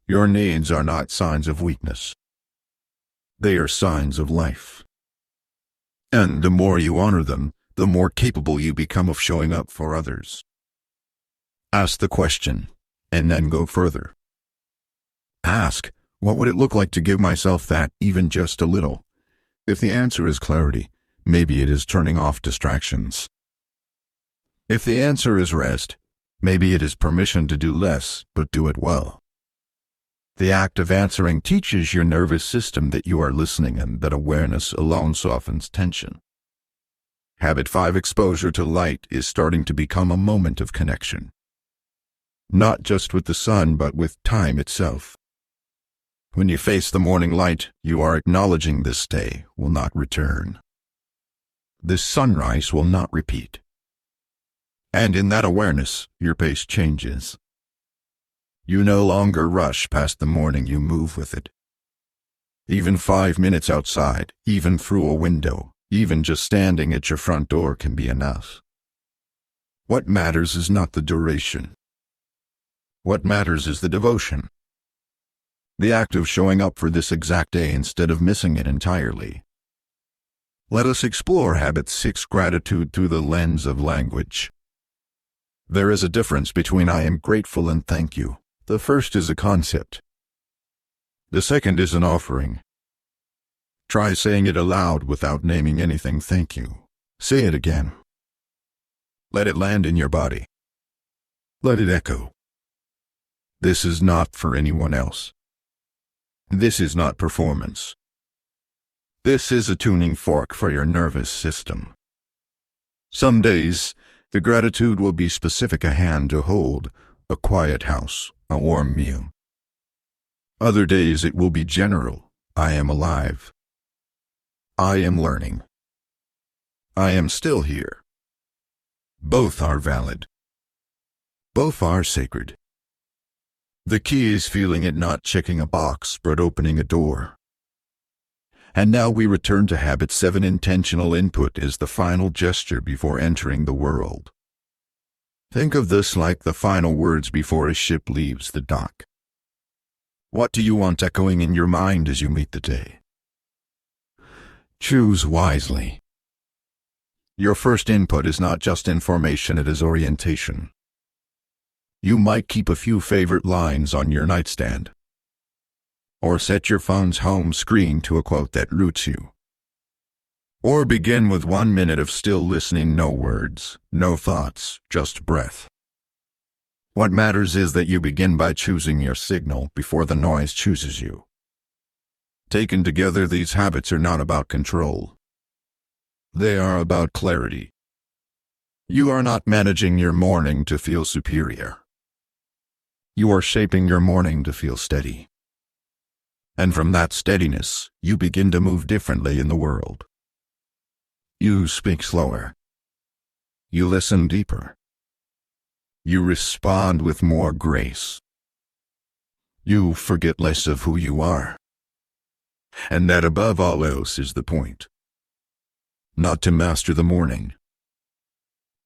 Your needs are not signs of weakness. They are signs of life. And the more you honor them, the more capable you become of showing up for others. Ask the question, and then go further. Ask, what would it look like to give myself that, even just a little? If the answer is clarity, maybe it is turning off distractions. If the answer is rest, maybe it is permission to do less, but do it well. The act of answering teaches your nervous system that you are listening and that awareness alone softens tension. Habit 5. Exposure to light is starting to become a moment of connection. Not just with the sun, but with time itself. When you face the morning light, you are acknowledging this day will not return. This sunrise will not repeat. And in that awareness, your pace changes. You no longer rush past the morning, you move with it. Even 5 minutes outside, even through a window, even just standing at your front door can be enough. What matters is not the duration. What matters is the devotion. The act of showing up for this exact day instead of missing it entirely. Let us explore habit 6. Gratitude through the lens of language. There is a difference between I am grateful and thank you. The first is a concept. The second is an offering. Try saying it aloud without naming anything. Thank you. Say it again. Let it land in your body. Let it echo. This is not for anyone else. This is not performance. This is a tuning fork for your nervous system. Some days, the gratitude will be specific: a hand to hold, a quiet house, a warm meal. Other days it will be general: I am alive. I am learning. I am still here. Both are valid. Both are sacred. The key is feeling it, not checking a box, but opening a door. And now we return to habit 7. Intentional input is the final gesture before entering the world. Think of this like the final words before a ship leaves the dock. What do you want echoing in your mind as you meet the day? Choose wisely. Your first input is not just information, it is orientation. You might keep a few favorite lines on your nightstand, or set your phone's home screen to a quote that roots you. Or begin with 1 minute of still listening, no words, no thoughts, just breath. What matters is that you begin by choosing your signal before the noise chooses you. Taken together, these habits are not about control. They are about clarity. You are not managing your morning to feel superior. You are shaping your morning to feel steady. And from that steadiness, you begin to move differently in the world. You speak slower. You listen deeper. You respond with more grace. You forget less of who you are. And that above all else is the point. Not to master the morning,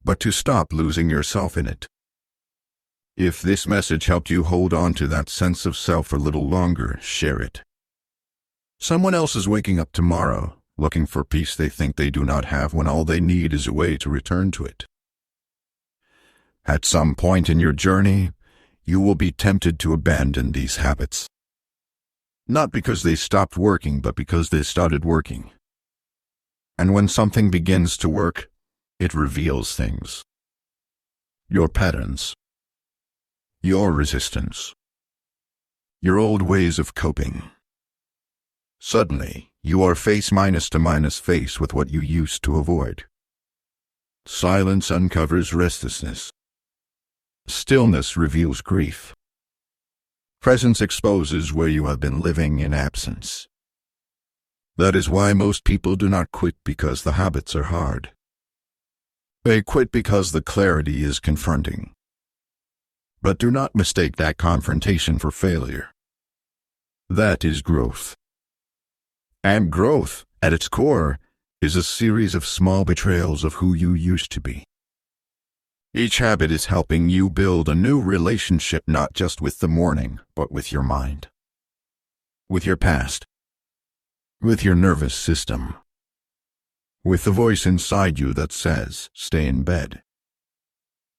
but to stop losing yourself in it. If this message helped you hold on to that sense of self a little longer, share it. Someone else is waking up tomorrow, looking for peace they think they do not have when all they need is a way to return to it. At some point in your journey, you will be tempted to abandon these habits. Not because they stopped working, but because they started working. And when something begins to work, it reveals things. Your patterns. Your resistance. Your old ways of coping. Suddenly, you are face to minus face with what you used to avoid. Silence uncovers restlessness. Stillness reveals grief. Presence exposes where you have been living in absence. That is why most people do not quit because the habits are hard. They quit because the clarity is confronting. But do not mistake that confrontation for failure. That is growth. And growth, at its core, is a series of small betrayals of who you used to be. Each habit is helping you build a new relationship not just with the morning, but with your mind. With your past. With your nervous system. With the voice inside you that says, stay in bed.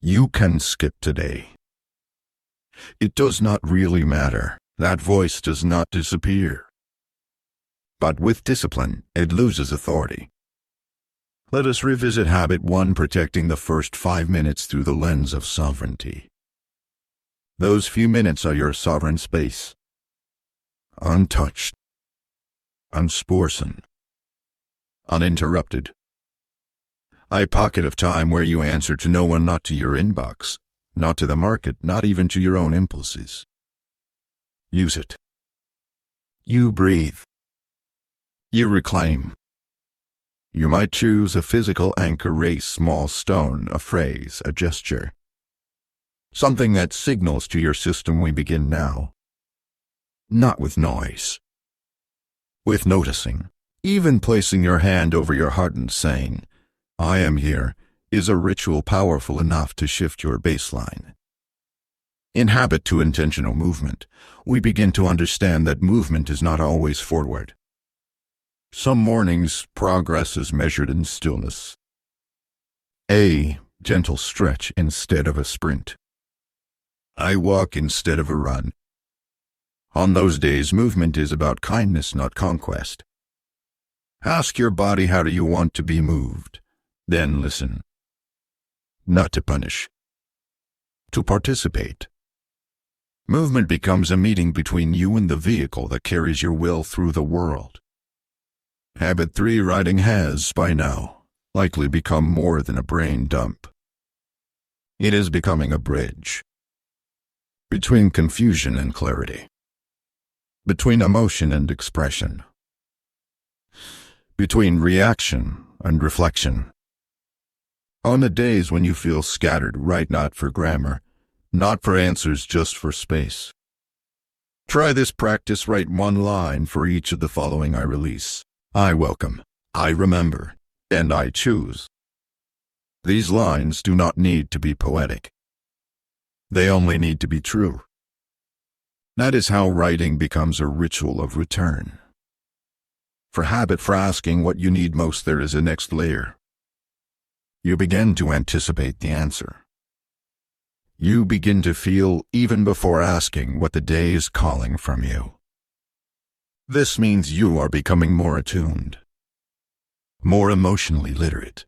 You can skip today. It does not really matter. That voice does not disappear. But with discipline, it loses authority. Let us revisit habit 1, protecting the first 5 minutes through the lens of sovereignty. Those few minutes are your sovereign space. Untouched. Unsporsen. Uninterrupted. A pocket of time where you answer to no one, not to your inbox, not to the market, not even to your own impulses. Use it. You breathe. You reclaim. You might choose a physical anchor, a small stone, a phrase, a gesture. Something that signals to your system we begin now. Not with noise. With noticing. Even placing your hand over your heart and saying, I am here, is a ritual powerful enough to shift your baseline. In habit to intentional movement, we begin to understand that movement is not always forward. Some mornings, progress is measured in stillness. A gentle stretch instead of a sprint. I walk instead of a run. On those days, movement is about kindness, not conquest. Ask your body, how do you want to be moved? Then listen. Not to punish. To participate. Movement becomes a meeting between you and the vehicle that carries your will through the world. Habit 3, writing has, by now, likely become more than a brain dump. It is becoming a bridge. Between confusion and clarity. Between emotion and expression. Between reaction and reflection. On the days when you feel scattered, write not for grammar, not for answers, just for space. Try this practice, write 1 line for each of the following I release. I welcome, I remember, and I choose. These lines do not need to be poetic. They only need to be true. That is how writing becomes a ritual of return. For habit, for asking what you need most, there is a next layer. You begin to anticipate the answer. You begin to feel, even before asking, what the day is calling from you. This means you are becoming more attuned, more emotionally literate,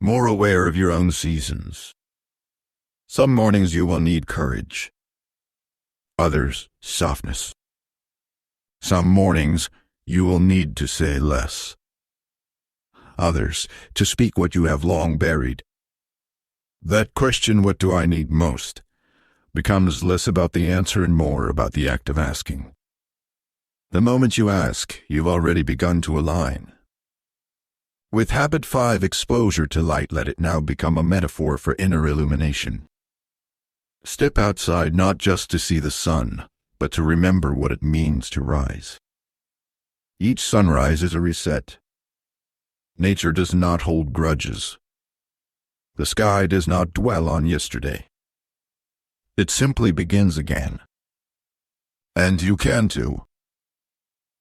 more aware of your own seasons. Some mornings you will need courage, others, softness. Some mornings you will need to say less, others, to speak what you have long buried. That question, what do I need most, becomes less about the answer and more about the act of asking. The moment you ask, you've already begun to align. With habit 5, exposure to light, let it now become a metaphor for inner illumination. Step outside not just to see the sun, but to remember what it means to rise. Each sunrise is a reset. Nature does not hold grudges. The sky does not dwell on yesterday. It simply begins again. And you can too.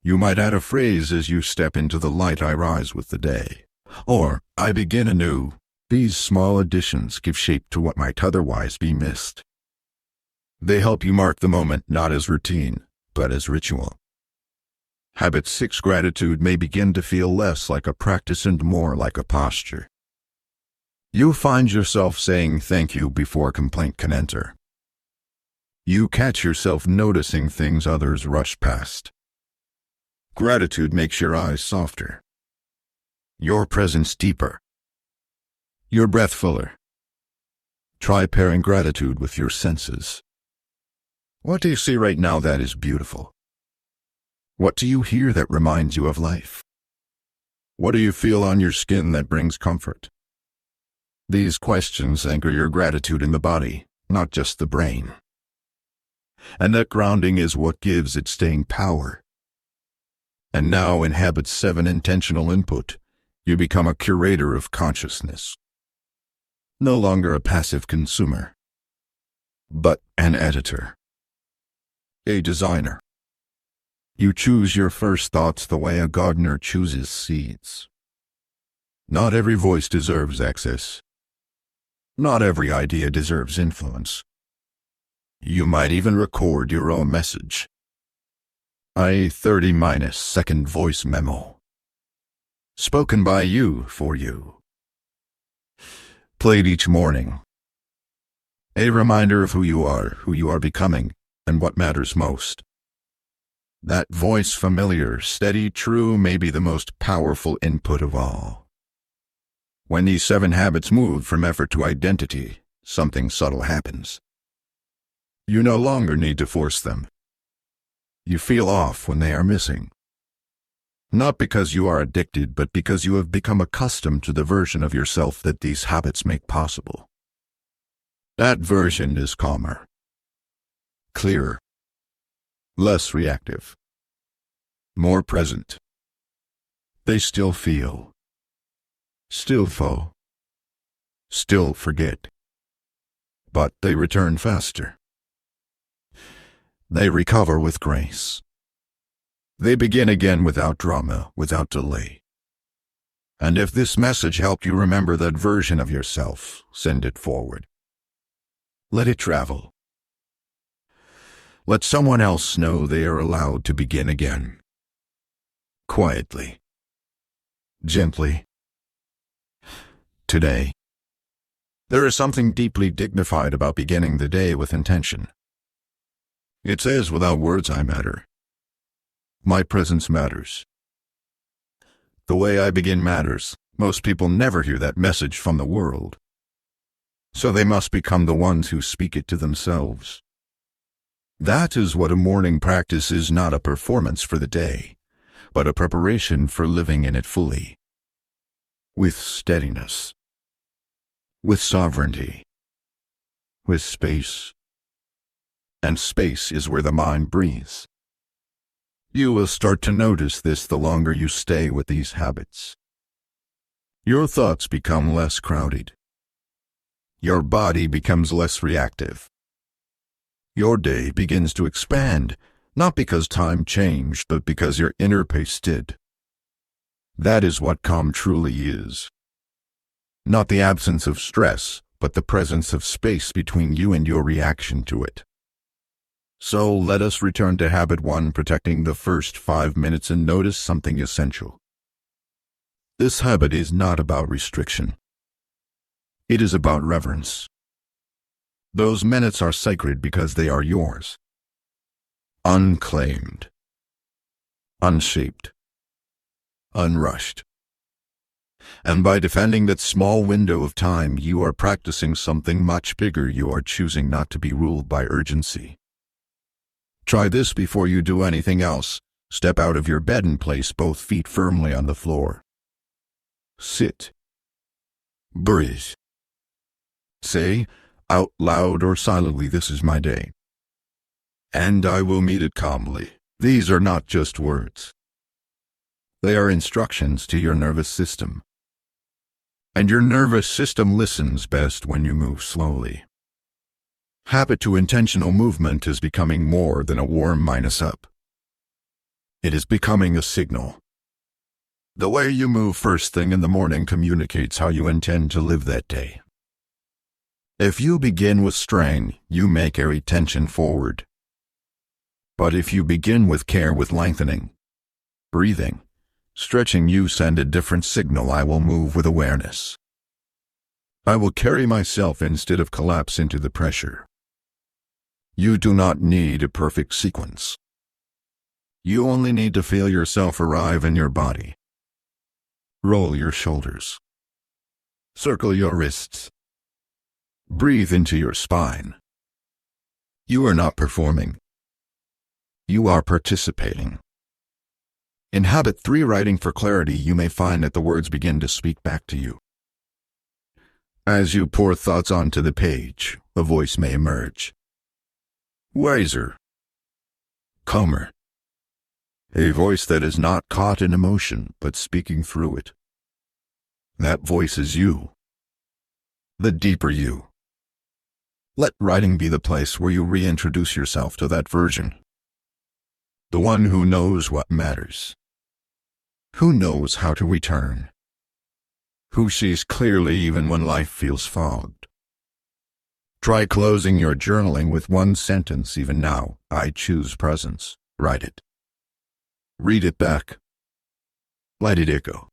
You might add a phrase as you step into the light: I rise with the day, or I begin anew. These small additions give shape to what might otherwise be missed. They help you mark the moment not as routine, but as ritual. Habit 6, gratitude, may begin to feel less like a practice and more like a posture. You find yourself saying thank you before complaint can enter. You catch yourself noticing things others rush past. Gratitude makes your eyes softer, your presence deeper, your breath fuller. Try pairing gratitude with your senses. What do you see right now that is beautiful? What do you hear that reminds you of life? What do you feel on your skin that brings comfort? These questions anchor your gratitude in the body, not just the brain. And that grounding is what gives it staying power. And now in habit 7, intentional input, you become a curator of consciousness. No longer a passive consumer, but an editor. A designer. You choose your first thoughts the way a gardener chooses seeds. Not every voice deserves access. Not every idea deserves influence. You might even record your own message. A 30-second voice memo. Spoken by you for you. Played each morning. A reminder of who you are becoming, and what matters most. That voice, familiar, steady, true, may be the most powerful input of all. When these 7 habits move from effort to identity, something subtle happens. You no longer need to force them. You feel off when they are missing. Not because you are addicted, but because you have become accustomed to the version of yourself that these habits make possible. That version is calmer, clearer, less reactive, more present. They still feel, still fall, still forget, but they return faster. They recover with grace. They begin again without drama, without delay. And if this message helped you remember that version of yourself, send it forward. Let it travel. Let someone else know they are allowed to begin again. Quietly. Gently. Today. There is something deeply dignified about beginning the day with intention. It says, without words I matter. My presence matters. The way I begin matters. Most people never hear that message from the world. So they must become the ones who speak it to themselves. That is what a morning practice is, not a performance for the day, but a preparation for living in it fully. With steadiness. With sovereignty. With space. And space is where the mind breathes. You will start to notice this the longer you stay with these habits. Your thoughts become less crowded. Your body becomes less reactive. Your day begins to expand, not because time changed, but because your inner pace did. That is what calm truly is. Not the absence of stress, but the presence of space between you and your reaction to it. So let us return to habit 1, protecting the first 5 minutes, and notice something essential. This habit is not about restriction. It is about reverence. Those minutes are sacred because they are yours. Unclaimed. Unshaped. Unrushed. And by defending that small window of time, you are practicing something much bigger. You are choosing not to be ruled by urgency. Try this before you do anything else. Step out of your bed and place both feet firmly on the floor. Sit. Breathe. Say, out loud or silently, "This is my day, and I will meet it calmly." These are not just words. They are instructions to your nervous system. And your nervous system listens best when you move slowly. Habit to intentional movement is becoming more than a warm -up. It is becoming a signal. The way you move first thing in the morning communicates how you intend to live that day. If you begin with strain, you may carry tension forward. But if you begin with care, with lengthening, breathing, stretching, you send a different signal. I will move with awareness. I will carry myself instead of collapse into the pressure. You do not need a perfect sequence. You only need to feel yourself arrive in your body. Roll your shoulders. Circle your wrists. Breathe into your spine. You are not performing. You are participating. In Habit 3, writing for clarity, you may find that the words begin to speak back to you. As you pour thoughts onto the page, a voice may emerge. Wiser. Calmer. A voice that is not caught in emotion, but speaking through it. That voice is you. The deeper you. Let writing be the place where you reintroduce yourself to that version. The one who knows what matters. Who knows how to return. Who sees clearly even when life feels fogged. Try closing your journaling with one sentence even now. I choose presence. Write it. Read it back. Let it echo.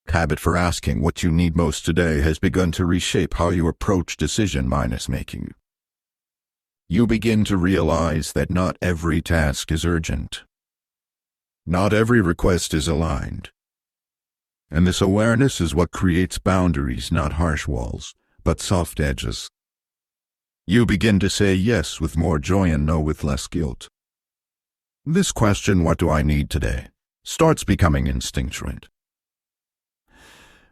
Habit for asking what you need most today has begun to reshape how you approach decision-making. You begin to realize that not every task is urgent. Not every request is aligned. And this awareness is what creates boundaries, not harsh walls, but soft edges. You begin to say yes with more joy and no with less guilt. This question, "What do I need today?" starts becoming instinctual.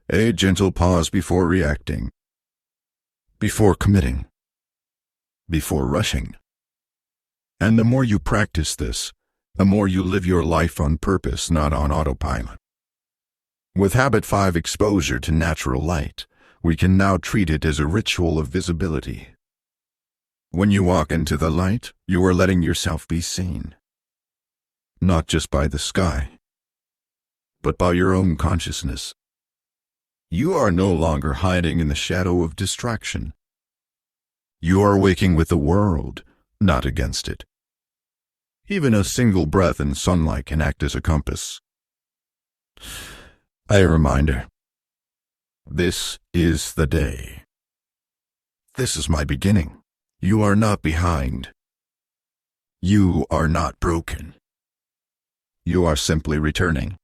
A gentle pause before reacting, before committing, before rushing. And the more you practice this, the more you live your life on purpose, not on autopilot. With Habit 5, exposure to natural light, we can now treat it as a ritual of visibility. When you walk into the light, you are letting yourself be seen. Not just by the sky, but by your own consciousness. You are no longer hiding in the shadow of distraction. You are waking with the world, not against it. Even a single breath in sunlight can act as a compass. A reminder. This is the day. This is my beginning. You are not behind. You are not broken. You are simply returning.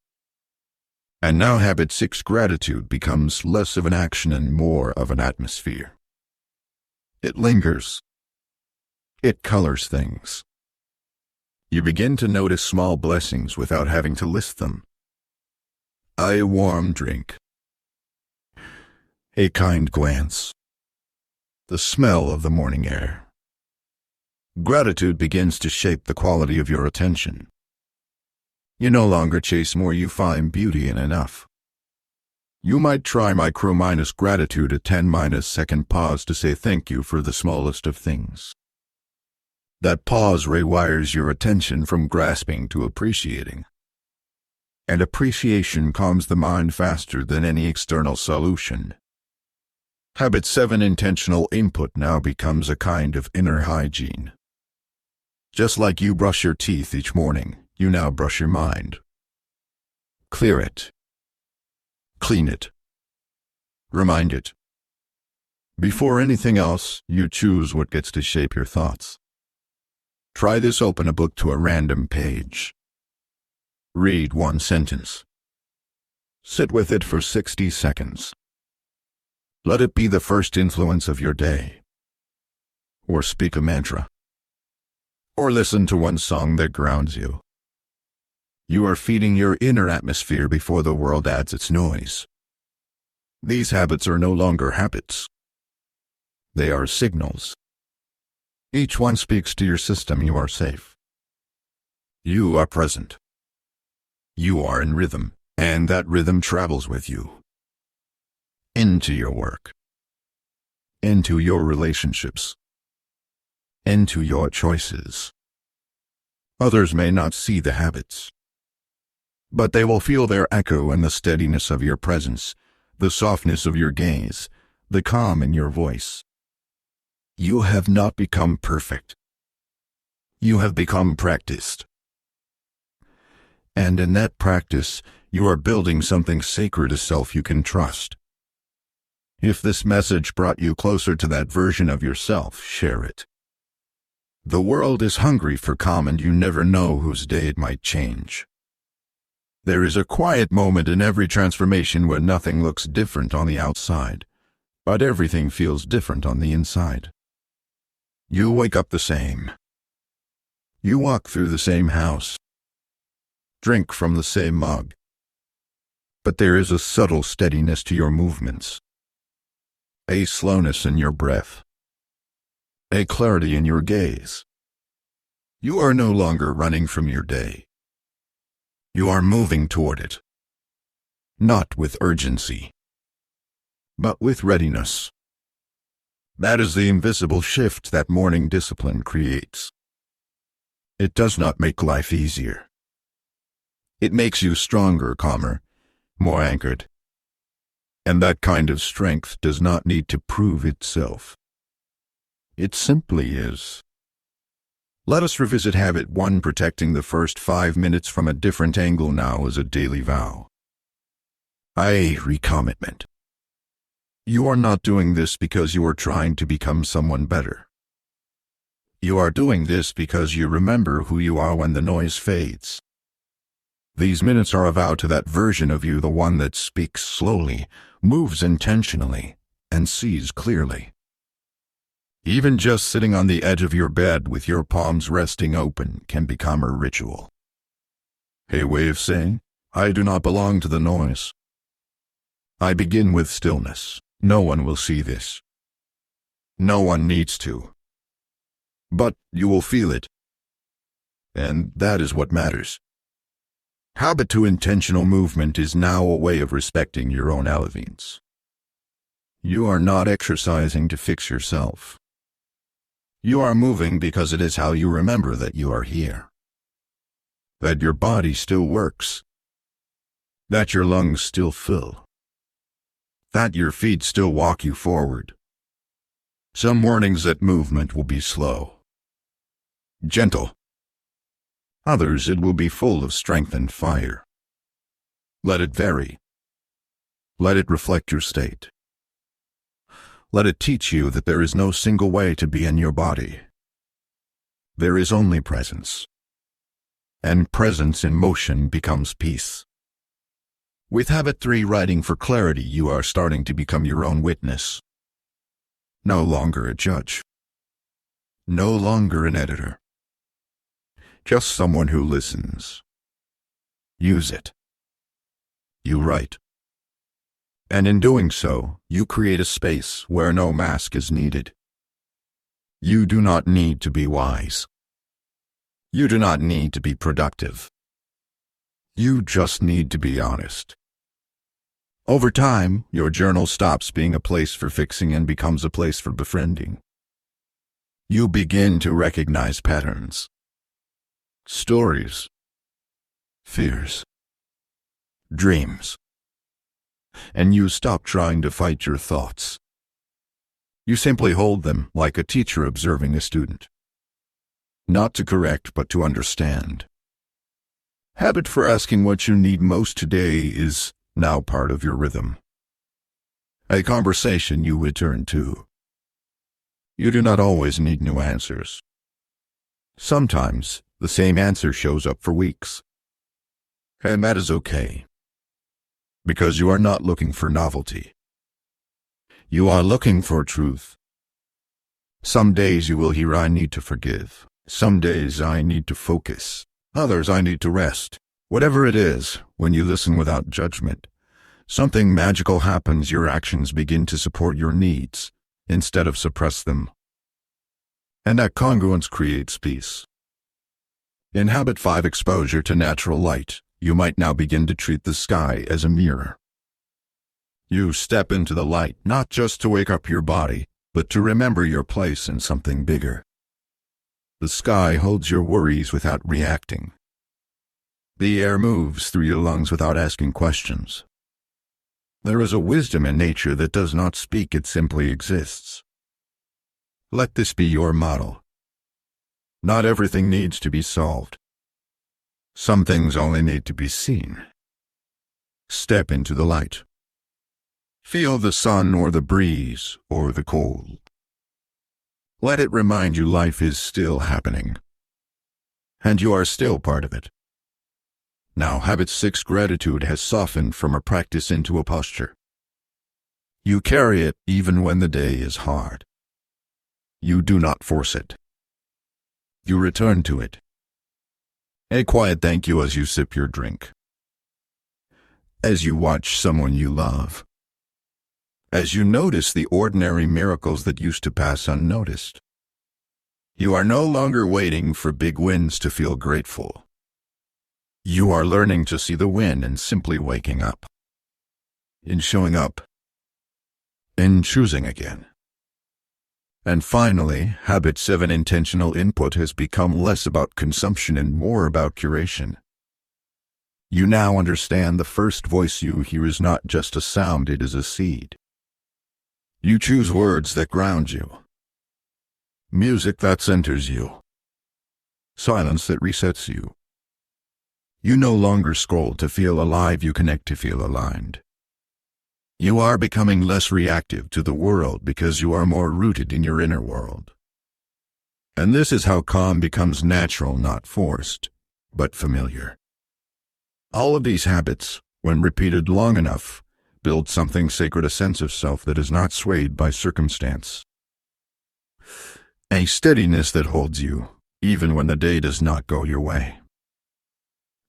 And now Habit 6, gratitude, becomes less of an action and more of an atmosphere. It lingers. It colors things. You begin to notice small blessings without having to list them. A warm drink. A kind glance. The smell of the morning air. Gratitude begins to shape the quality of your attention. You no longer chase more, you find beauty in enough. You might try micro-gratitude, a 10-second pause to say thank you for the smallest of things. That pause rewires your attention from grasping to appreciating. And appreciation calms the mind faster than any external solution. Habit 7, intentional input, now becomes a kind of inner hygiene. Just like you brush your teeth each morning, you now brush your mind. Clear it. Clean it. Remind it. Before anything else, you choose what gets to shape your thoughts. Try this. Open a book to a random page. Read one sentence. Sit with it for 60 seconds. Let it be the first influence of your day. Or speak a mantra. Or listen to one song that grounds you. You are feeding your inner atmosphere before the world adds its noise. These habits are no longer habits. They are signals. Each one speaks to your system you are safe. You are present. You are in rhythm, and that rhythm travels with you. Into your work. Into your relationships. Into your choices. Others may not see the habits, but they will feel their echo in the steadiness of your presence, the softness of your gaze, the calm in your voice. You have not become perfect. You have become practiced. And in that practice, you are building something sacred, a self you can trust. If this message brought you closer to that version of yourself, share it. The world is hungry for calm, and you never know whose day it might change. There is a quiet moment in every transformation where nothing looks different on the outside, but everything feels different on the inside. You wake up the same. You walk through the same house. Drink from the same mug. But there is a subtle steadiness to your movements. A slowness in your breath. A clarity in your gaze. You are no longer running from your day. You are moving toward it. Not with urgency, but with readiness. That is the invisible shift that morning discipline creates. It does not make life easier. It makes you stronger, calmer, more anchored. And that kind of strength does not need to prove itself. It simply is. Let us revisit habit 1, protecting the first 5 minutes from a different angle now as a daily vow. Recommitment. You are not doing this because you are trying to become someone better. You are doing this because you remember who you are when the noise fades. These minutes are a vow to that version of you, the one that speaks slowly, moves intentionally, and sees clearly. Even just sitting on the edge of your bed with your palms resting open can become a ritual. A way of saying, I do not belong to the noise. I begin with stillness. No one will see this. No one needs to. But you will feel it. And that is what matters. Habit 2, intentional movement, is now a way of respecting your own alleviance. You are not exercising to fix yourself. You are moving because it is how you remember that you are here. That your body still works. That your lungs still fill. That your feet still walk you forward. Some mornings that movement will be slow, gentle. Others it will be full of strength and fire. Let it vary. Let it reflect your state. Let it teach you that there is no single way to be in your body. There is only presence. And presence in motion becomes peace. With habit 3, writing for clarity, you are starting to become your own witness. No longer a judge. No longer an editor. Just someone who listens. Use it. You write. And in doing so, you create a space where no mask is needed. You do not need to be wise. You do not need to be productive. You just need to be honest. Over time, your journal stops being a place for fixing and becomes a place for befriending. You begin to recognize patterns, stories, fears, dreams. And you stop trying to fight your thoughts. You simply hold them like a teacher observing a student. Not to correct, but to understand. Habit for asking what you need most today is now part of your rhythm. A conversation you return to. You do not always need new answers. Sometimes the same answer shows up for weeks. And that is okay. because you are not looking for novelty. You are looking for truth. Some days you will hear, I need to forgive. Some days I need to focus. Others I need to rest. Whatever it is, when you listen without judgment, something magical happens. Your actions begin to support your needs, instead of suppress them. And that congruence creates peace. In habit 5, exposure to natural light, you might now begin to treat the sky as a mirror. You step into the light not just to wake up your body, but to remember your place in something bigger. The sky holds your worries without reacting. The air moves through your lungs without asking questions. There is a wisdom in nature that does not speak, it simply exists. Let this be your model. Not everything needs to be solved. Some things only need to be seen. Step into the light. Feel the sun or the breeze or the cold. Let it remind you life is still happening. And you are still part of it. Now, habit 6, gratitude has softened from a practice into a posture. You carry it even when the day is hard. You do not force it. You return to it. A quiet thank you as you sip your drink. As you watch someone you love. As you notice the ordinary miracles that used to pass unnoticed. You are no longer waiting for big wins to feel grateful. You are learning to see the win in simply waking up. In showing up. In choosing again. And finally, habit 7, intentional input has become less about consumption and more about curation. You now understand the first voice you hear is not just a sound, it is a seed. You choose words that ground you. Music that centers you. Silence that resets you. You no longer scroll to feel alive, you connect to feel aligned. You are becoming less reactive to the world because you are more rooted in your inner world. And this is how calm becomes natural, not forced, but familiar. All of these habits, when repeated long enough, build something sacred, a sense of self that is not swayed by circumstance. A steadiness that holds you, even when the day does not go your way.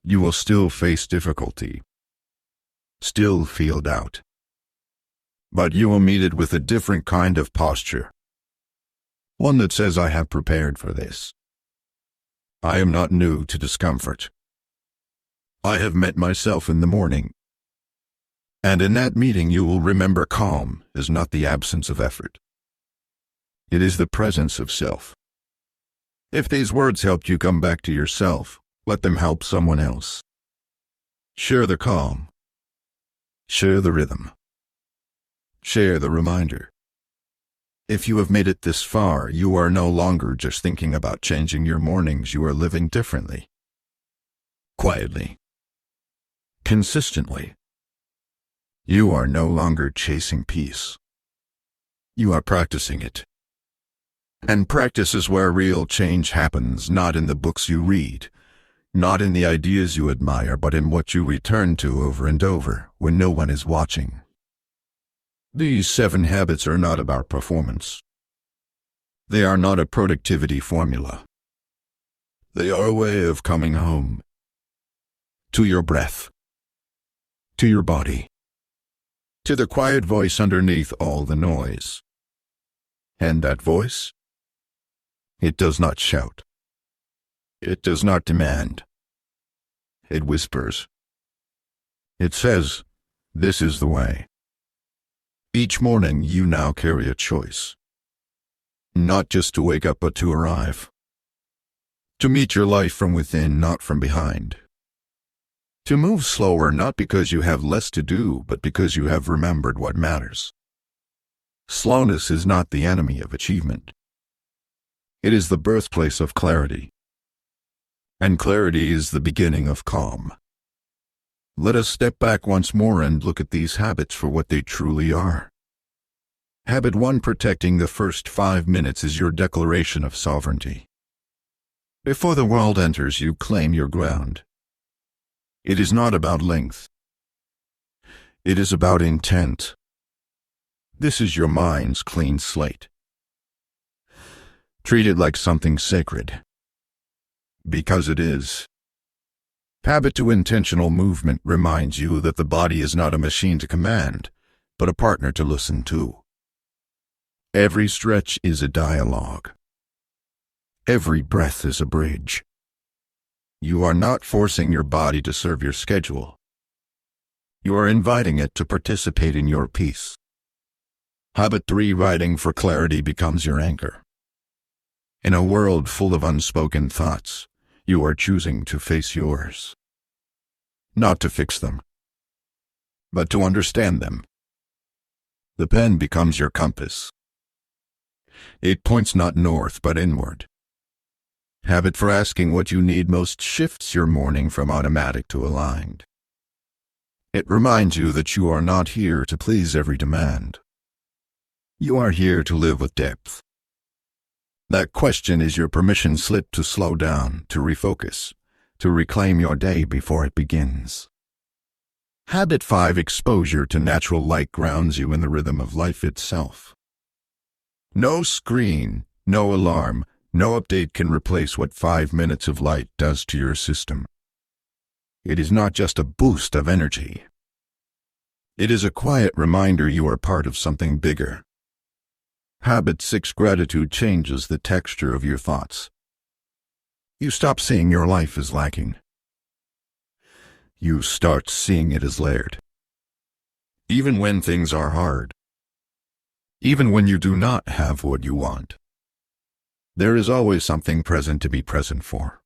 You will still face difficulty, still feel doubt. But you will meet it with a different kind of posture. One that says, I have prepared for this. I am not new to discomfort. I have met myself in the morning. And in that meeting you will remember calm is not the absence of effort. It is the presence of self. If these words helped you come back to yourself, let them help someone else. Share the calm. Share the rhythm. Share the reminder. If you have made it this far, you are no longer just thinking about changing your mornings, you are living differently. Quietly. Consistently. You are no longer chasing peace. You are practicing it. And practice is where real change happens, not in the books you read, not in the ideas you admire, but in what you return to over and over when no one is watching. These 7 habits are not about performance. They are not a productivity formula. They are a way of coming home. To your breath. To your body. To the quiet voice underneath all the noise. And that voice? It does not shout. It does not demand. It whispers. It says, this is the way. Each morning you now carry a choice. Not just to wake up, but to arrive. To meet your life from within, not from behind. To move slower, not because you have less to do, but because you have remembered what matters. Slowness is not the enemy of achievement. It is the birthplace of clarity. And clarity is the beginning of calm. Let us step back once more and look at these habits for what they truly are. Habit 1, protecting the first 5 minutes is your declaration of sovereignty. Before the world enters, you claim your ground. It is not about length. It is about intent. This is your mind's clean slate. Treat it like something sacred. Because it is. Habit to intentional movement reminds you that the body is not a machine to command, but a partner to listen to. Every stretch is a dialogue. Every breath is a bridge. You are not forcing your body to serve your schedule. You are inviting it to participate in your peace. Habit 3: writing for clarity becomes your anchor. In a world full of unspoken thoughts, you are choosing to face yours. Not to fix them, but to understand them. The pen becomes your compass. It points not north but inward. Habit for asking what you need most shifts your morning from automatic to aligned. It reminds you that you are not here to please every demand. You are here to live with depth. That question is your permission slip to slow down, to refocus, to reclaim your day before it begins. Habit 5: exposure to natural light grounds you in the rhythm of life itself. No screen, no alarm, no update can replace what 5 minutes of light does to your system. It is not just a boost of energy. It is a quiet reminder you are part of something bigger. Habit 6: gratitude changes the texture of your thoughts. You stop seeing your life as lacking. You start seeing it as layered. Even when things are hard. Even when you do not have what you want. There is always something present to be present for.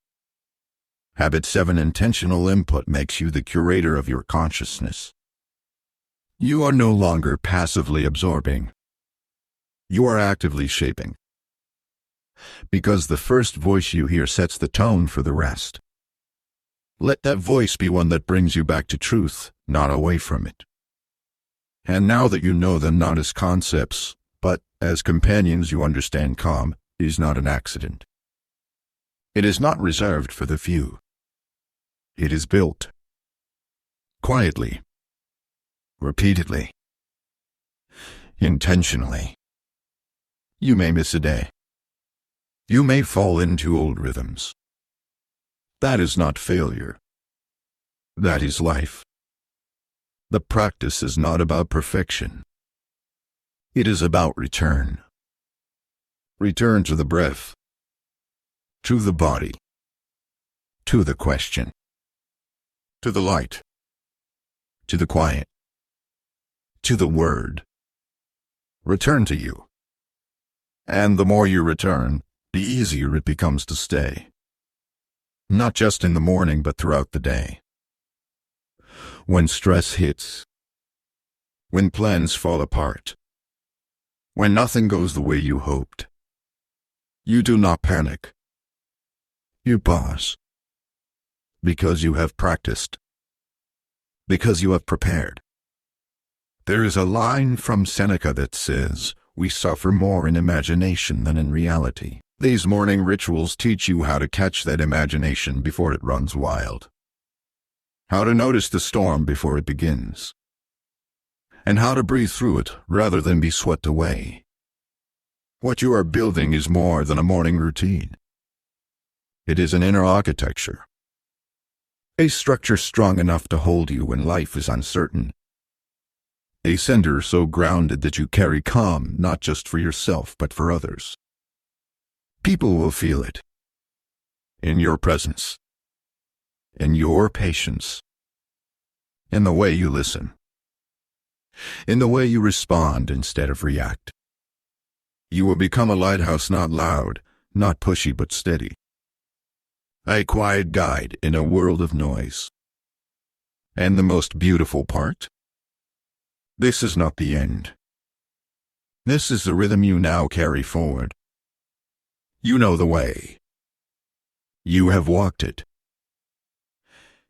Habit 7: intentional input makes you the curator of your consciousness. You are no longer passively absorbing. You are actively shaping. Because the first voice you hear sets the tone for the rest. Let that voice be one that brings you back to truth, not away from it. And now that you know them not as concepts, but as companions, you understand calm is not an accident. It is not reserved for the few. It is built. Quietly. Repeatedly. Intentionally. You may miss a day. You may fall into old rhythms. That is not failure. That is life. The practice is not about perfection. It is about return. Return to the breath. To the body. To the question. To the light. To the quiet. To the word. Return to you. And the more you return, the easier it becomes to stay. Not just in the morning, but throughout the day. When stress hits. When plans fall apart. When nothing goes the way you hoped. You do not panic. You pause. Because you have practiced. Because you have prepared. There is a line from Seneca that says, "We suffer more in imagination than in reality." These morning rituals teach you how to catch that imagination before it runs wild. How to notice the storm before it begins. And how to breathe through it rather than be swept away. What you are building is more than a morning routine. It is an inner architecture. A structure strong enough to hold you when life is uncertain. A center so grounded that you carry calm not just for yourself but for others. People will feel it. In your presence. In your patience. In the way you listen. In the way you respond instead of react. You will become a lighthouse, not loud, not pushy but steady. A quiet guide in a world of noise. And the most beautiful part? This is not the end. This is the rhythm you now carry forward. You know the way. You have walked it.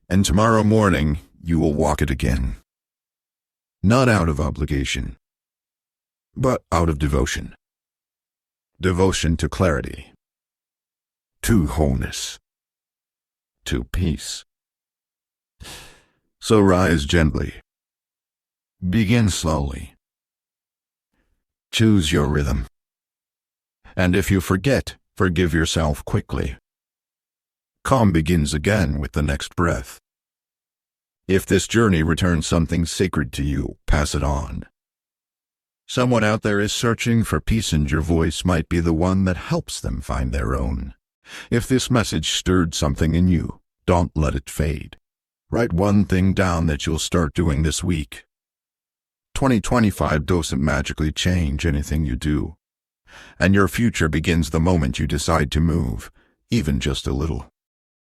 And tomorrow morning, you will walk it again. Not out of obligation, but out of devotion. Devotion to clarity. To wholeness. To peace. So rise gently. Begin slowly. Choose your rhythm. And if you forget, forgive yourself quickly. Calm begins again with the next breath. If this journey returns something sacred to you, pass it on. Someone out there is searching for peace, and your voice might be the one that helps them find their own. If this message stirred something in you, don't let it fade. Write one thing down that you'll start doing this week. 2025 doesn't magically change anything you do. And your future begins the moment you decide to move, even just a little.